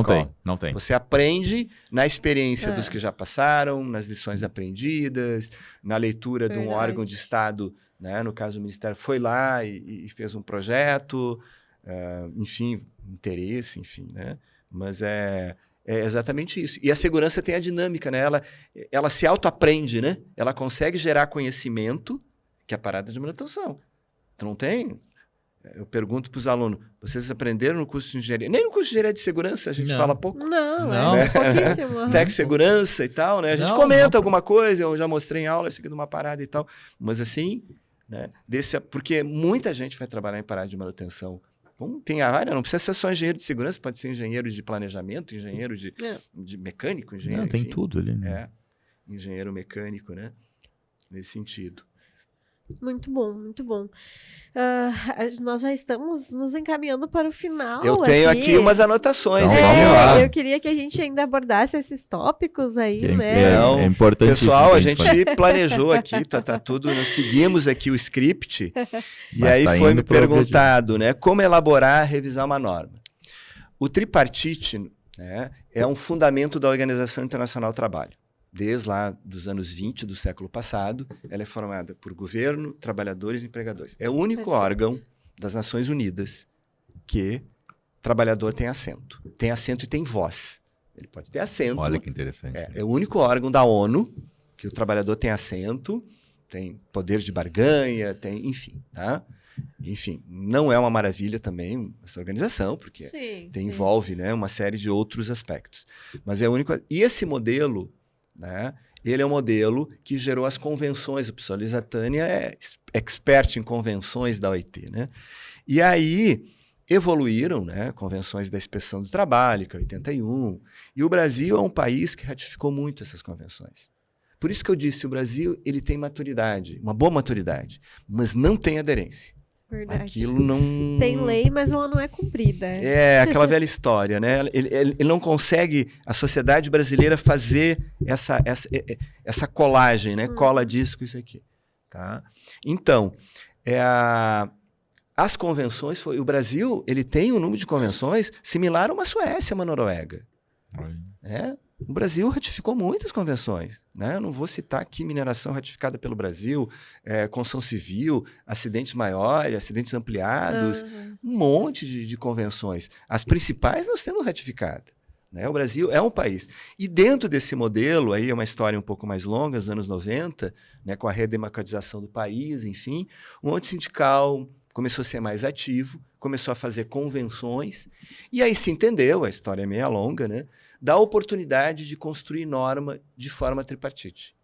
tem. Você aprende na experiência dos que já passaram, nas lições aprendidas, na leitura de um órgão de Estado, né? No caso o Ministério foi lá e fez um projeto, enfim, interesse, enfim, né? Mas é exatamente isso. E a segurança tem a dinâmica, né? Ela se autoaprende, né? Ela consegue gerar conhecimento, que é a parada de manutenção. Tu não tem... Eu pergunto para os alunos, vocês aprenderam no curso de engenharia? Nem no curso de engenharia de segurança a gente fala pouco. Não. É pouquíssimo. Tec segurança e tal, né? A gente comenta alguma coisa, eu já mostrei em aula isso aqui de uma parada e tal. Mas assim, né? Porque muita gente vai trabalhar em parada de manutenção. Bom, tem a área, não precisa ser só engenheiro de segurança, pode ser engenheiro de planejamento, engenheiro de mecânico, engenheiro. Não, tem tudo ali, né? Engenheiro mecânico, né? Nesse sentido. Muito bom, muito bom. Nós já estamos nos encaminhando para o final. Eu tenho aqui umas anotações. Então, vamos lá. Eu queria que a gente ainda abordasse esses tópicos aí, né? É importante. Pessoal, a gente planejou aqui, tá tudo, nós seguimos aqui o script, e aí foi me perguntado, né, como elaborar, revisar uma norma. O tripartite, né, é um fundamento da Organização Internacional do Trabalho. Desde lá dos anos 20 do século passado, ela é formada por governo, trabalhadores e empregadores. É o único órgão das Nações Unidas que trabalhador tem assento. Tem assento e tem voz. Ele pode ter assento. Olha que interessante. É o único órgão da ONU que o trabalhador tem assento, tem poder de barganha, tem, enfim, tá? Enfim, não é uma maravilha também essa organização, porque envolve, né, uma série de outros aspectos. Mas é o único... E esse modelo... Né? Ele é um modelo que gerou as convenções. A professora Lisa Tânia é expert em convenções da OIT. Né? E aí evoluíram, né, convenções da Inspeção do Trabalho, que é 81. E o Brasil é um país que ratificou muito essas convenções. Por isso que eu disse, o Brasil ele tem maturidade, uma boa maturidade, mas não tem aderência. Verdade. Aquilo não... Tem lei, mas ela não é cumprida. É aquela velha história, né? Ele não consegue, a sociedade brasileira, fazer essa colagem, né? Cola disso com isso aqui. Tá? Então, as convenções, o Brasil ele tem um número de convenções similar a uma Suécia, uma Noruega. O Brasil ratificou muitas convenções, né? Eu não vou citar aqui mineração ratificada pelo Brasil, construção civil, acidentes maiores, acidentes ampliados, um monte de convenções. As principais nós temos ratificada, né? O Brasil é um país. E dentro desse modelo, aí é uma história um pouco mais longa, nos anos 90, né, com a redemocratização do país, enfim, o movimento sindical começou a ser mais ativo, começou a fazer convenções, e aí se entendeu, a história é meio longa, né? Da oportunidade de construir norma de forma tripartite.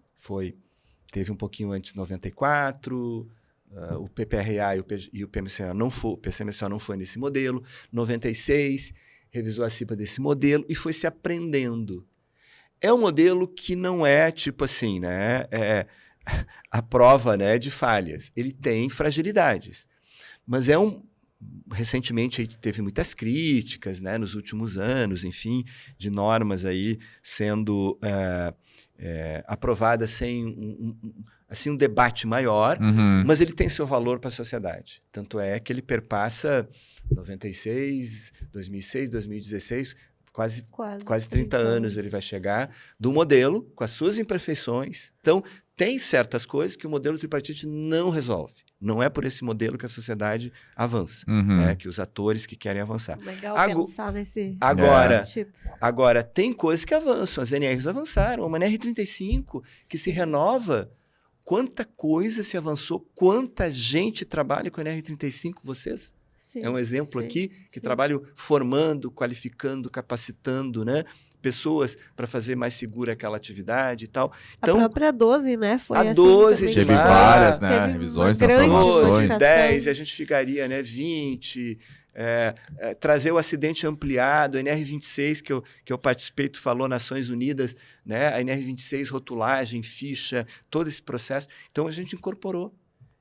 Teve um pouquinho antes de 94, o PPRA e o PMCA o PCMSO não foi nesse modelo. 96, revisou a CIPA desse modelo e foi se aprendendo. É um modelo que não é tipo assim, né? A prova, né, de falhas. Ele tem fragilidades. Mas recentemente teve muitas críticas, né, nos últimos anos, enfim, de normas aí sendo aprovadas sem um debate maior, mas ele tem seu valor para a sociedade. Tanto é que ele perpassa 96, 2006, 2016, quase 30 anos ele vai chegar, do modelo, com as suas imperfeições. Então, tem certas coisas que o modelo tripartite não resolve. Não é por esse modelo que a sociedade avança, né? Que os atores que querem avançar. Legal pensar nesse sentido. Agora, tem coisas que avançam. As NRs avançaram. Uma NR35 que se renova. Quanta coisa se avançou, quanta gente trabalha com a NR35, vocês? Sim, é um exemplo aqui que trabalham formando, qualificando, capacitando, né? Pessoas para fazer mais segura aquela atividade e tal. Então, a própria 12, né? Foi a 12 de teve várias, né? Revisões, transformações. 12, 10, a gente ficaria, né? 20... trazer o acidente ampliado, a NR26 que eu participei, tu falou, Nações Unidas, né? A NR26, rotulagem, ficha, todo esse processo. Então, a gente incorporou.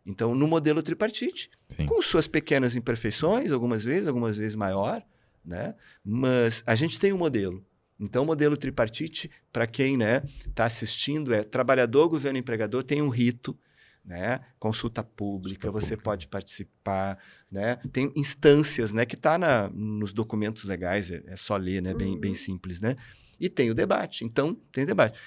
Então, no modelo tripartite, com suas pequenas imperfeições, algumas vezes maior, né? Mas a gente tem um modelo. Então, o modelo tripartite, para quem, né, está assistindo, trabalhador, governo e empregador, tem um rito, né? Consulta pública, você pode participar, né? Tem instâncias, né? Que está nos documentos legais, é só ler, né? Bem simples, né? E tem o debate. Então, tem debate.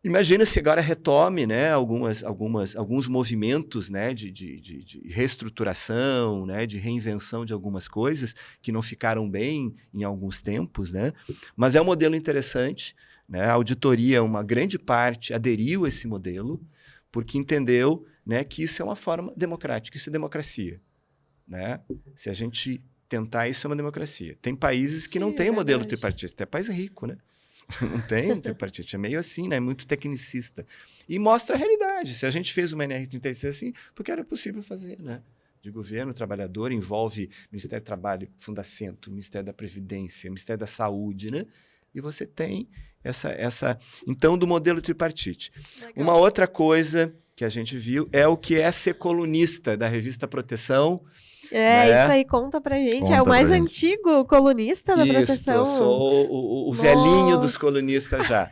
Imagina se agora retome, né, alguns movimentos, né, de reestruturação, né, de reinvenção de algumas coisas que não ficaram bem em alguns tempos, né? Mas é um modelo interessante, né? A auditoria, uma grande parte, aderiu a esse modelo, porque entendeu, né, que isso é uma forma democrática, isso é democracia, né? Se a gente tentar, isso é uma democracia. Tem países que não têm modelo tripartite, até país rico, né? Não tem um tripartite, é meio assim, né? Muito tecnicista. E mostra a realidade. Se a gente fez uma NR36 assim, porque era possível fazer, né? De governo, trabalhador, envolve Ministério do Trabalho, Fundacentro, Ministério da Previdência, Ministério da Saúde, né? E você tem essa... Então, do modelo tripartite. Legal. Uma outra coisa que a gente viu é o que é ser colunista da revista Proteção. Né? Isso aí, conta pra gente. É o mais antigo colunista da Proteção. Eu sou o velhinho dos colunistas já.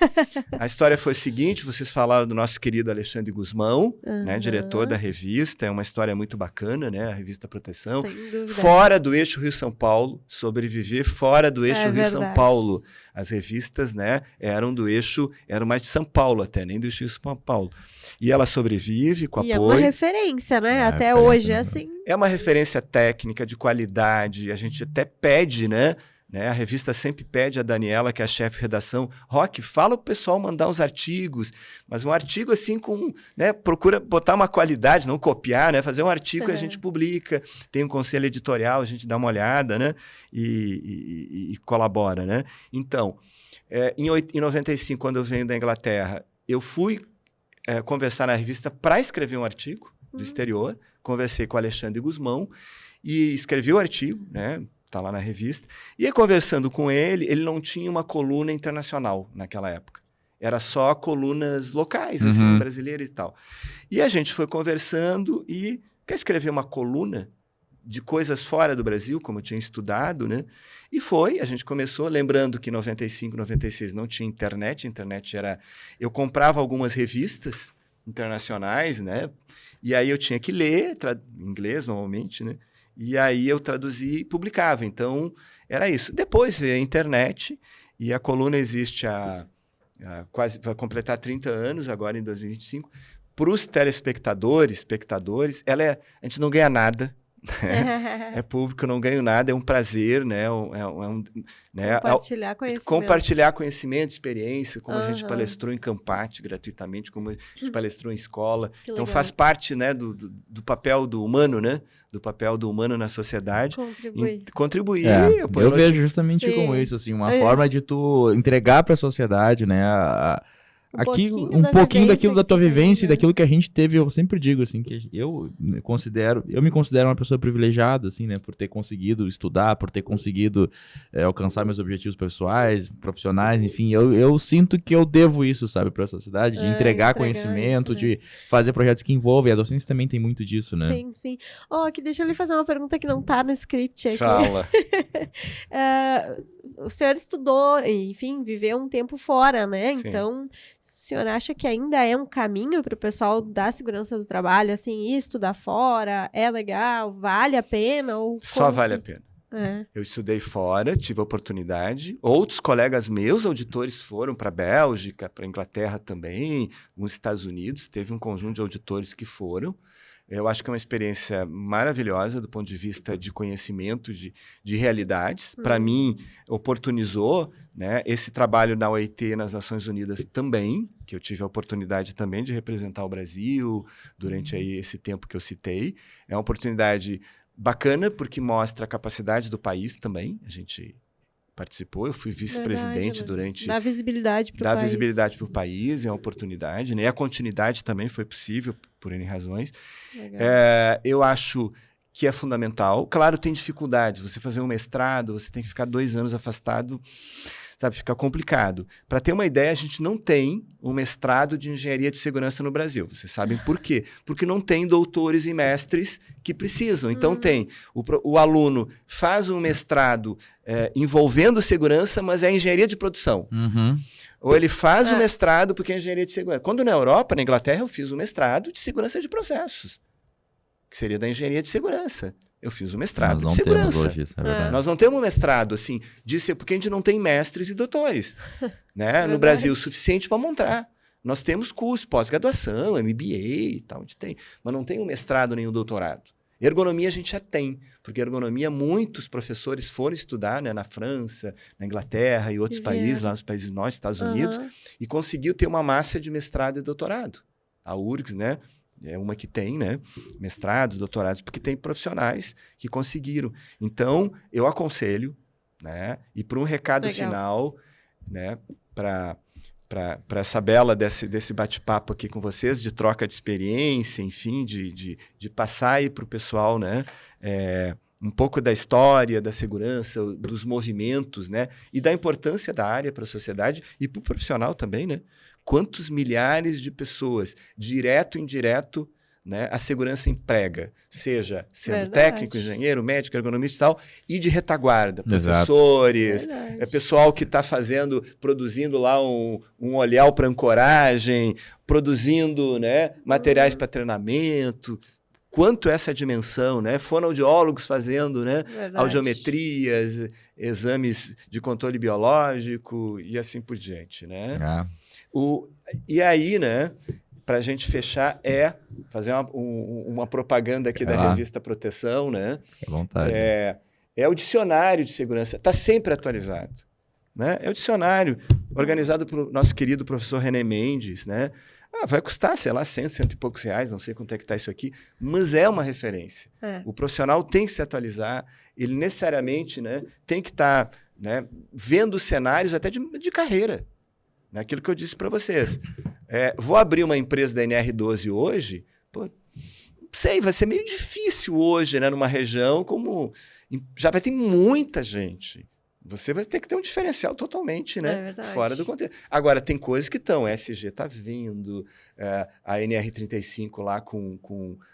A história foi o seguinte, vocês falaram do nosso querido Alexandre Guzmão, né, diretor da revista. É uma história muito bacana, né? A revista Proteção. Fora do eixo Rio-São Paulo, sobreviver fora do eixo Rio-São Paulo. As revistas, né, eram mais de São Paulo até, nem do eixo Rio-São Paulo. E ela sobrevive com apoio. E é uma referência, né? Até hoje, assim. É uma referência técnica, de qualidade. A gente até pede, né? A revista sempre pede a Daniela, que é a chefe de redação, Roque, fala pro pessoal mandar uns artigos, mas um artigo assim com, né, procura botar uma qualidade, não copiar, né, fazer um artigo que a gente publica, tem um conselho editorial, a gente dá uma olhada, né, e colabora, né. Então, em 95, quando eu venho da Inglaterra, eu fui conversar na revista para escrever um artigo do exterior, conversei com o Alexandre Guzmão e escrevi o artigo, né? Está lá na revista. E conversando com ele não tinha uma coluna internacional naquela época. Era só colunas locais, assim, brasileiras e tal. E a gente foi conversando e quer escrever uma coluna de coisas fora do Brasil, como eu tinha estudado, né? E a gente começou, lembrando que em 95, 96 não tinha internet, a internet era... Eu comprava algumas revistas internacionais, né? E aí eu tinha que ler, em inglês normalmente, né? E aí eu traduzia e publicava. Então, era isso. Depois veio a internet e a coluna existe quase... Vai completar 30 anos agora, em 2025. Para os telespectadores, a gente não ganha nada. É público, eu não ganho nada, é um prazer, né? Compartilhar conhecimento, experiência, como a gente palestrou em Campate gratuitamente, como a gente palestrou em escola. Então faz parte, né, do papel do humano, né? Do papel do humano na sociedade. Contribuir. Eu vejo justamente como isso, assim, uma forma de tu entregar para a sociedade, né? aqui pouquinho um da pouquinho vivência daquilo da que tua tu tem, vivência e né? daquilo que a gente teve, eu sempre digo, assim, que eu me considero uma pessoa privilegiada, assim, né, por ter conseguido estudar, por ter conseguido alcançar meus objetivos pessoais, profissionais, enfim, eu sinto que eu devo isso, sabe, pra sociedade, de entregar conhecimento, isso, né? de fazer projetos que envolvem, a docência também tem muito disso, né? Sim, sim. Aqui, deixa eu lhe fazer uma pergunta que não tá no script aqui. Fala. O senhor estudou, enfim, viveu um tempo fora, né? Sim. Então, o senhor acha que ainda é um caminho para o pessoal da segurança do trabalho, assim, ir estudar fora, é legal, vale a pena? Ou Só vale a pena. É. Eu estudei fora, tive a oportunidade. Outros colegas meus, auditores, foram para a Bélgica, para a Inglaterra também, nos Estados Unidos. Teve um conjunto de auditores que foram. Eu acho que é uma experiência maravilhosa do ponto de vista de conhecimento de realidades. Para mim, oportunizou, né, esse trabalho na OIT nas Nações Unidas também, que eu tive a oportunidade também de representar o Brasil durante aí esse tempo que eu citei. É uma oportunidade bacana porque mostra a capacidade do país também. A gente participou, eu fui vice-presidente durante... Dá visibilidade para o Dá país. visibilidade para o país, é uma oportunidade, né? E a continuidade também foi possível, por N razões. Eu acho que é fundamental. Claro, tem dificuldades. Você fazer um mestrado, você tem que ficar 2 anos afastado, sabe? Fica complicado. Para ter uma ideia, a gente não tem um mestrado de engenharia de segurança no Brasil. Vocês sabem por quê? Porque não tem doutores e mestres que precisam. Então, tem o aluno faz um mestrado envolvendo segurança, mas é engenharia de produção. Ou ele faz o mestrado porque é engenharia de segurança. Quando na Europa, na Inglaterra, eu fiz um mestrado de segurança de processos, que seria da engenharia de segurança. Eu fiz o mestrado de segurança. Hoje isso, é verdade. Nós não temos um mestrado, assim, porque a gente não tem mestres e doutores, né? No Brasil, o suficiente para montar. Nós temos curso, pós-graduação, MBA e tal, a gente tem, mas não tem um mestrado nem um doutorado. Ergonomia a gente já tem, porque ergonomia muitos professores foram estudar, né, na França, na Inglaterra e outros países, lá nos países nórdicos, Estados Unidos, e conseguiu ter uma massa de mestrado e doutorado. A URGS, né, é uma que tem, né, mestrados, doutorados, porque tem profissionais que conseguiram. Então, eu aconselho, né, e para um recado final, né, para essa bela desse bate-papo aqui com vocês, de troca de experiência, enfim, de passar aí para o pessoal, né, um pouco da história, da segurança, dos movimentos, né, e da importância da área para a sociedade e para o profissional também, né? Quantos milhares de pessoas, direto e indireto, né, a segurança emprega, seja sendo técnico, engenheiro, médico, ergonomista e tal, e de retaguarda, professores, pessoal que está produzindo lá um olhar para ancoragem, produzindo, né, materiais para treinamento. Quanto essa dimensão, né? Fonoaudiólogos fazendo, né, audiometrias, exames de controle biológico e assim por diante, né? E aí, né, para a gente fechar, fazer uma propaganda aqui da revista Proteção, né? À vontade. É o dicionário de segurança, está sempre atualizado, né? É o dicionário organizado pelo nosso querido professor René Mendes, né? Vai custar, sei lá, 100 e poucos reais, não sei quanto é que está isso aqui, mas é uma referência. O profissional tem que se atualizar, ele necessariamente, né, tem que estar, né, vendo cenários até de carreira. Aquilo que eu disse para vocês. Vou abrir uma empresa da NR12 hoje, vai ser meio difícil hoje, né, numa região como... Já vai ter muita gente. Você vai ter que ter um diferencial totalmente, né, fora do contexto. Agora, tem coisas que estão. SG está vindo, a NR35 lá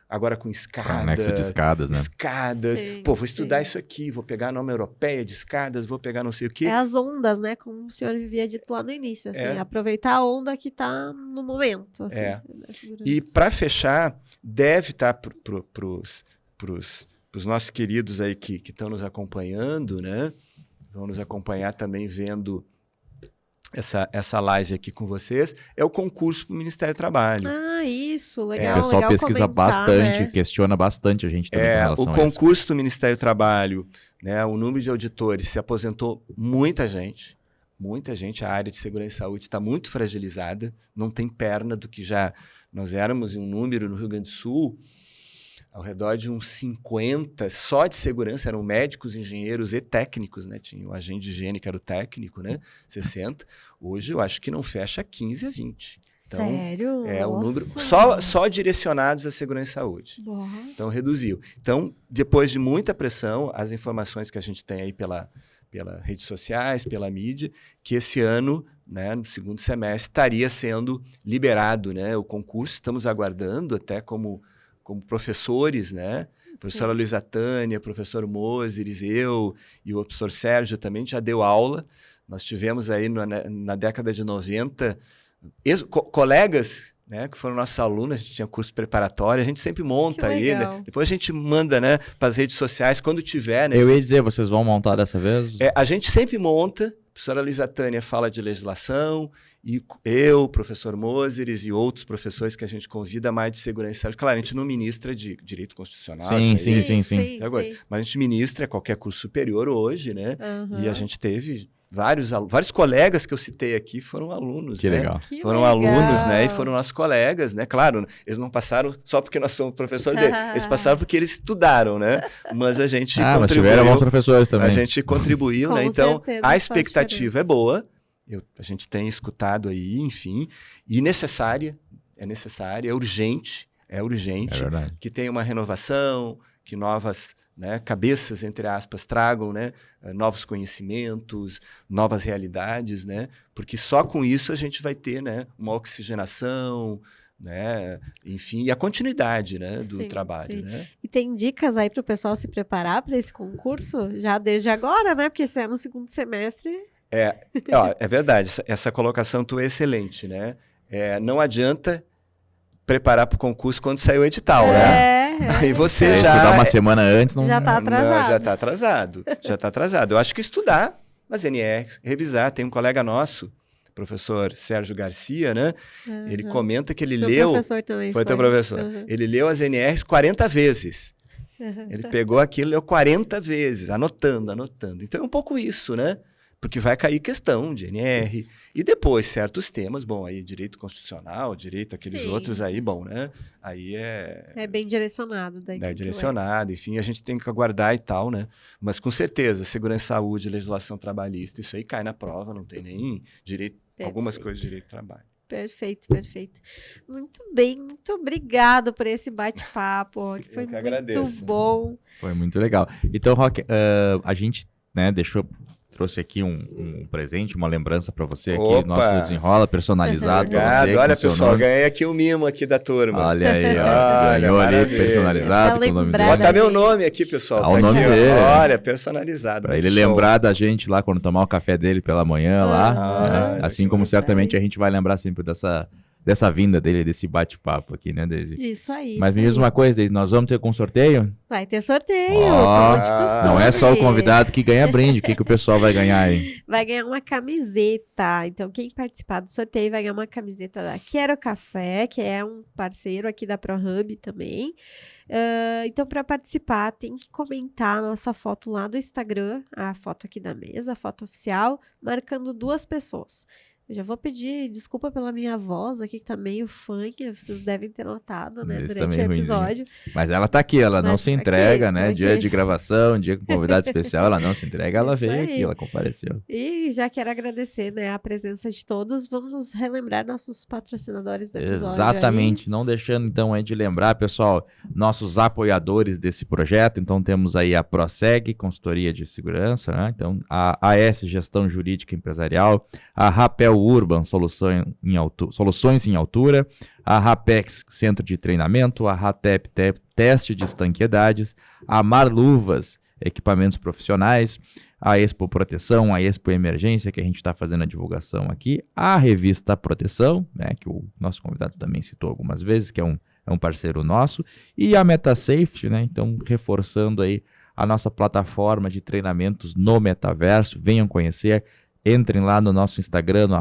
agora com escadas. Anexo de escadas, né? Escadas. Sim, vou estudar isso aqui, vou pegar a norma europeia de escadas, vou pegar não sei o quê. As ondas, né, como o senhor havia dito lá no início, assim, aproveitar a onda que está no momento. Assim, E para fechar, deve estar para os nossos queridos aí que estão nos acompanhando, né? Vão nos acompanhar também vendo essa live aqui com vocês, é o concurso para o Ministério do Trabalho. Isso, legal. O pessoal pesquisa bastante, né? questiona bastante a gente também com relação o concurso do Ministério do Trabalho, né, o número de auditores se aposentou muita gente, a área de segurança e saúde está muito fragilizada, não tem perna do que já nós éramos em um número no Rio Grande do Sul, ao redor de uns 50 só de segurança, eram médicos, engenheiros e técnicos, né? Tinha o agente de higiene, que era o técnico, né? 60. Hoje eu acho que não fecha 15 a 20. Então, Sério? é o número Nossa. só direcionados à segurança e saúde. Nossa. Então, reduziu. Então, depois de muita pressão, as informações que a gente tem aí pelas redes sociais, pela mídia, que esse ano, né, no segundo semestre, estaria sendo liberado, né, o concurso. Estamos aguardando até como professores, né? Professora Luísa Tânia, professor Moses, eu e o professor Sérgio também já deu aula. Nós tivemos aí na década de 90 colegas, né, que foram nossos alunos, a gente tinha curso preparatório, a gente sempre monta aí, né? Depois a gente manda, né, para as redes sociais, quando tiver, né? Eu ia dizer, vocês vão montar dessa vez? A gente sempre monta, a professora Luísa Tânia fala de legislação, e eu, professor Moses e outros professores que a gente convida mais de segurança e saúde. Claro, a gente não ministra de direito constitucional. Sim. Mas a gente ministra qualquer curso superior hoje, né? E a gente teve vários colegas que eu citei aqui foram alunos, que né? Legal. Foram alunos, né? E foram nossos colegas, né? Claro, eles não passaram só porque nós somos professores dele, eles passaram porque eles estudaram, né? Mas a gente mas contribuiu. tiveram bons professores também. A gente contribuiu, né? Então, a expectativa é boa. A gente tem escutado aí, enfim, e é necessária, é urgente que tenha uma renovação, que novas, né, cabeças, entre aspas, tragam, né, novos conhecimentos, novas realidades, né, porque só com isso a gente vai ter, né, uma oxigenação, né, enfim, e a continuidade, né, do trabalho, né? E tem dicas aí para o pessoal se preparar para esse concurso já desde agora, né? Porque se é no segundo semestre. É verdade, essa colocação tua é excelente, né? Não adianta preparar para o concurso quando sair o edital, né? Aí você já estudar uma semana antes, não... Já está atrasado. Já está atrasado. Eu acho que estudar as NRs, revisar. Tem um colega nosso, professor Sérgio Garcia, né? Ele comenta que ele leu... Professor também foi teu professor. Ele leu as NRs 40 vezes. Ele pegou aquilo e leu 40 vezes, anotando. Então é um pouco isso, né? Porque vai cair questão de NR, e depois certos temas, bom, aí direito constitucional, direito aqueles outros aí, bom, né? Aí é bem direcionado. É direcionado, enfim, a gente tem que aguardar e tal, né? Mas com certeza, segurança e saúde, legislação trabalhista, isso aí cai na prova, não tem nem direito, algumas coisas de direito do trabalho. Perfeito. Muito bem, muito obrigado por esse bate-papo, que foi muito bom. Foi muito legal. Então, Roque, a gente, né, trouxe aqui um presente, uma lembrança para você aqui, nosso Desenrola, personalizado para você. Olha, pessoal, ganhei aqui o mimo aqui da turma. Olha aí, ó, ganhou ali personalizado com o nome dele. Bota meu nome aqui, pessoal. O nome dele. Olha, personalizado. Para ele lembrar da gente lá quando tomar o café dele pela manhã lá, né? Assim como certamente a gente vai lembrar sempre dessa vinda dele, desse bate-papo aqui, né, Deise? Isso aí. Mas me diz uma coisa, Deise, nós vamos ter com sorteio? Vai ter sorteio, como de costume. Não é só o convidado que ganha brinde, o que o pessoal vai ganhar aí? Vai ganhar uma camiseta, então quem participar do sorteio vai ganhar uma camiseta da Quero Café, que é um parceiro aqui da ProHub também. Então, para participar, tem que comentar a nossa foto lá do Instagram, a foto aqui da mesa, a foto oficial, marcando 2 pessoas. Eu já vou pedir desculpa pela minha voz aqui, que tá meio funk, vocês devem ter notado, né, durante o episódio. Mas ela tá aqui, ela não se entrega, né? Dia de gravação, dia com convidado especial, ela não se entrega, ela veio aqui, ela compareceu. E já quero agradecer, né, a presença de todos. Vamos relembrar nossos patrocinadores do episódio. Exatamente, não deixando então aí de lembrar, pessoal, nossos apoiadores desse projeto. Então temos aí a Proseg, consultoria de segurança, né? Então a AS, gestão jurídica empresarial, a Rapel Urban, soluções em altura, a Rapex, centro de treinamento, a Ratep, teste de estanqueidades, a Marluvas, equipamentos profissionais, a Expo Proteção, a Expo Emergência, que a gente está fazendo a divulgação aqui, a Revista Proteção, né, que o nosso convidado também citou algumas vezes, que é um parceiro nosso, e a MetaSafety, né, então reforçando aí a nossa plataforma de treinamentos no metaverso. Venham conhecer, entrem lá no nosso Instagram, no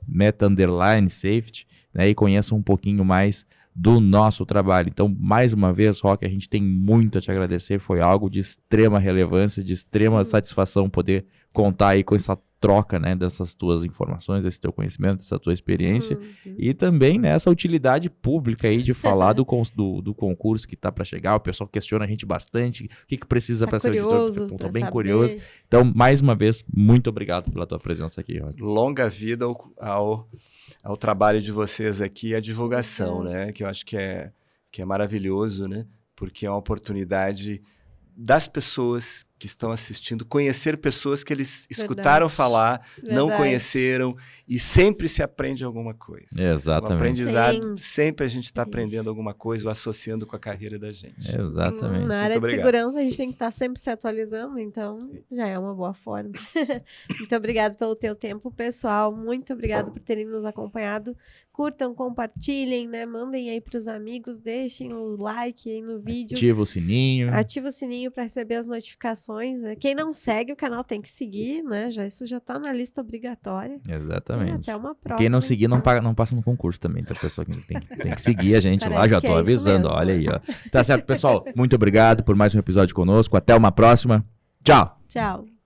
@meta_safety, né, e conheçam um pouquinho mais do nosso trabalho. Então, mais uma vez, Roque, a gente tem muito a te agradecer, foi algo de extrema relevância, de extrema satisfação poder contar aí com essa troca, né, dessas tuas informações, desse teu conhecimento, dessa tua experiência, Uhum. e também nessa utilidade pública aí de falar do concurso que tá para chegar. O pessoal questiona a gente bastante, o que precisa Tá para ser curioso auditor. Tô pra bem saber. curioso. Então, mais uma vez, muito obrigado pela tua presença aqui, Rod. Longa vida ao trabalho de vocês aqui, a divulgação, Uhum. né? Que eu acho que é maravilhoso, né? Porque é uma oportunidade das pessoas que estão assistindo conhecer pessoas que eles escutaram Verdade. falar, não Verdade. conheceram, e sempre se aprende alguma coisa. O Exatamente. aprendizado, sempre a gente está aprendendo alguma coisa ou associando com a carreira da gente. Exatamente. Na área de obrigado. segurança, a gente tem que estar sempre se atualizando, então já é uma boa forma. Muito obrigado pelo teu tempo, pessoal. Muito obrigado por terem nos acompanhado. Curtam, compartilhem, né? Mandem aí para os amigos, deixem o like aí no vídeo. Ativa o sininho. Ativa o sininho para receber as notificações. Né? Quem não segue o canal tem que seguir, né? Isso já tá na lista obrigatória. Exatamente. Até uma próxima. Quem não seguir não, então. não passa no concurso também, tá, pessoal? Tem que seguir a gente lá, Parece já que tô é isso avisando. mesmo. Olha aí, ó. Tá certo, pessoal? Muito obrigado por mais um episódio conosco. Até uma próxima. Tchau! Tchau.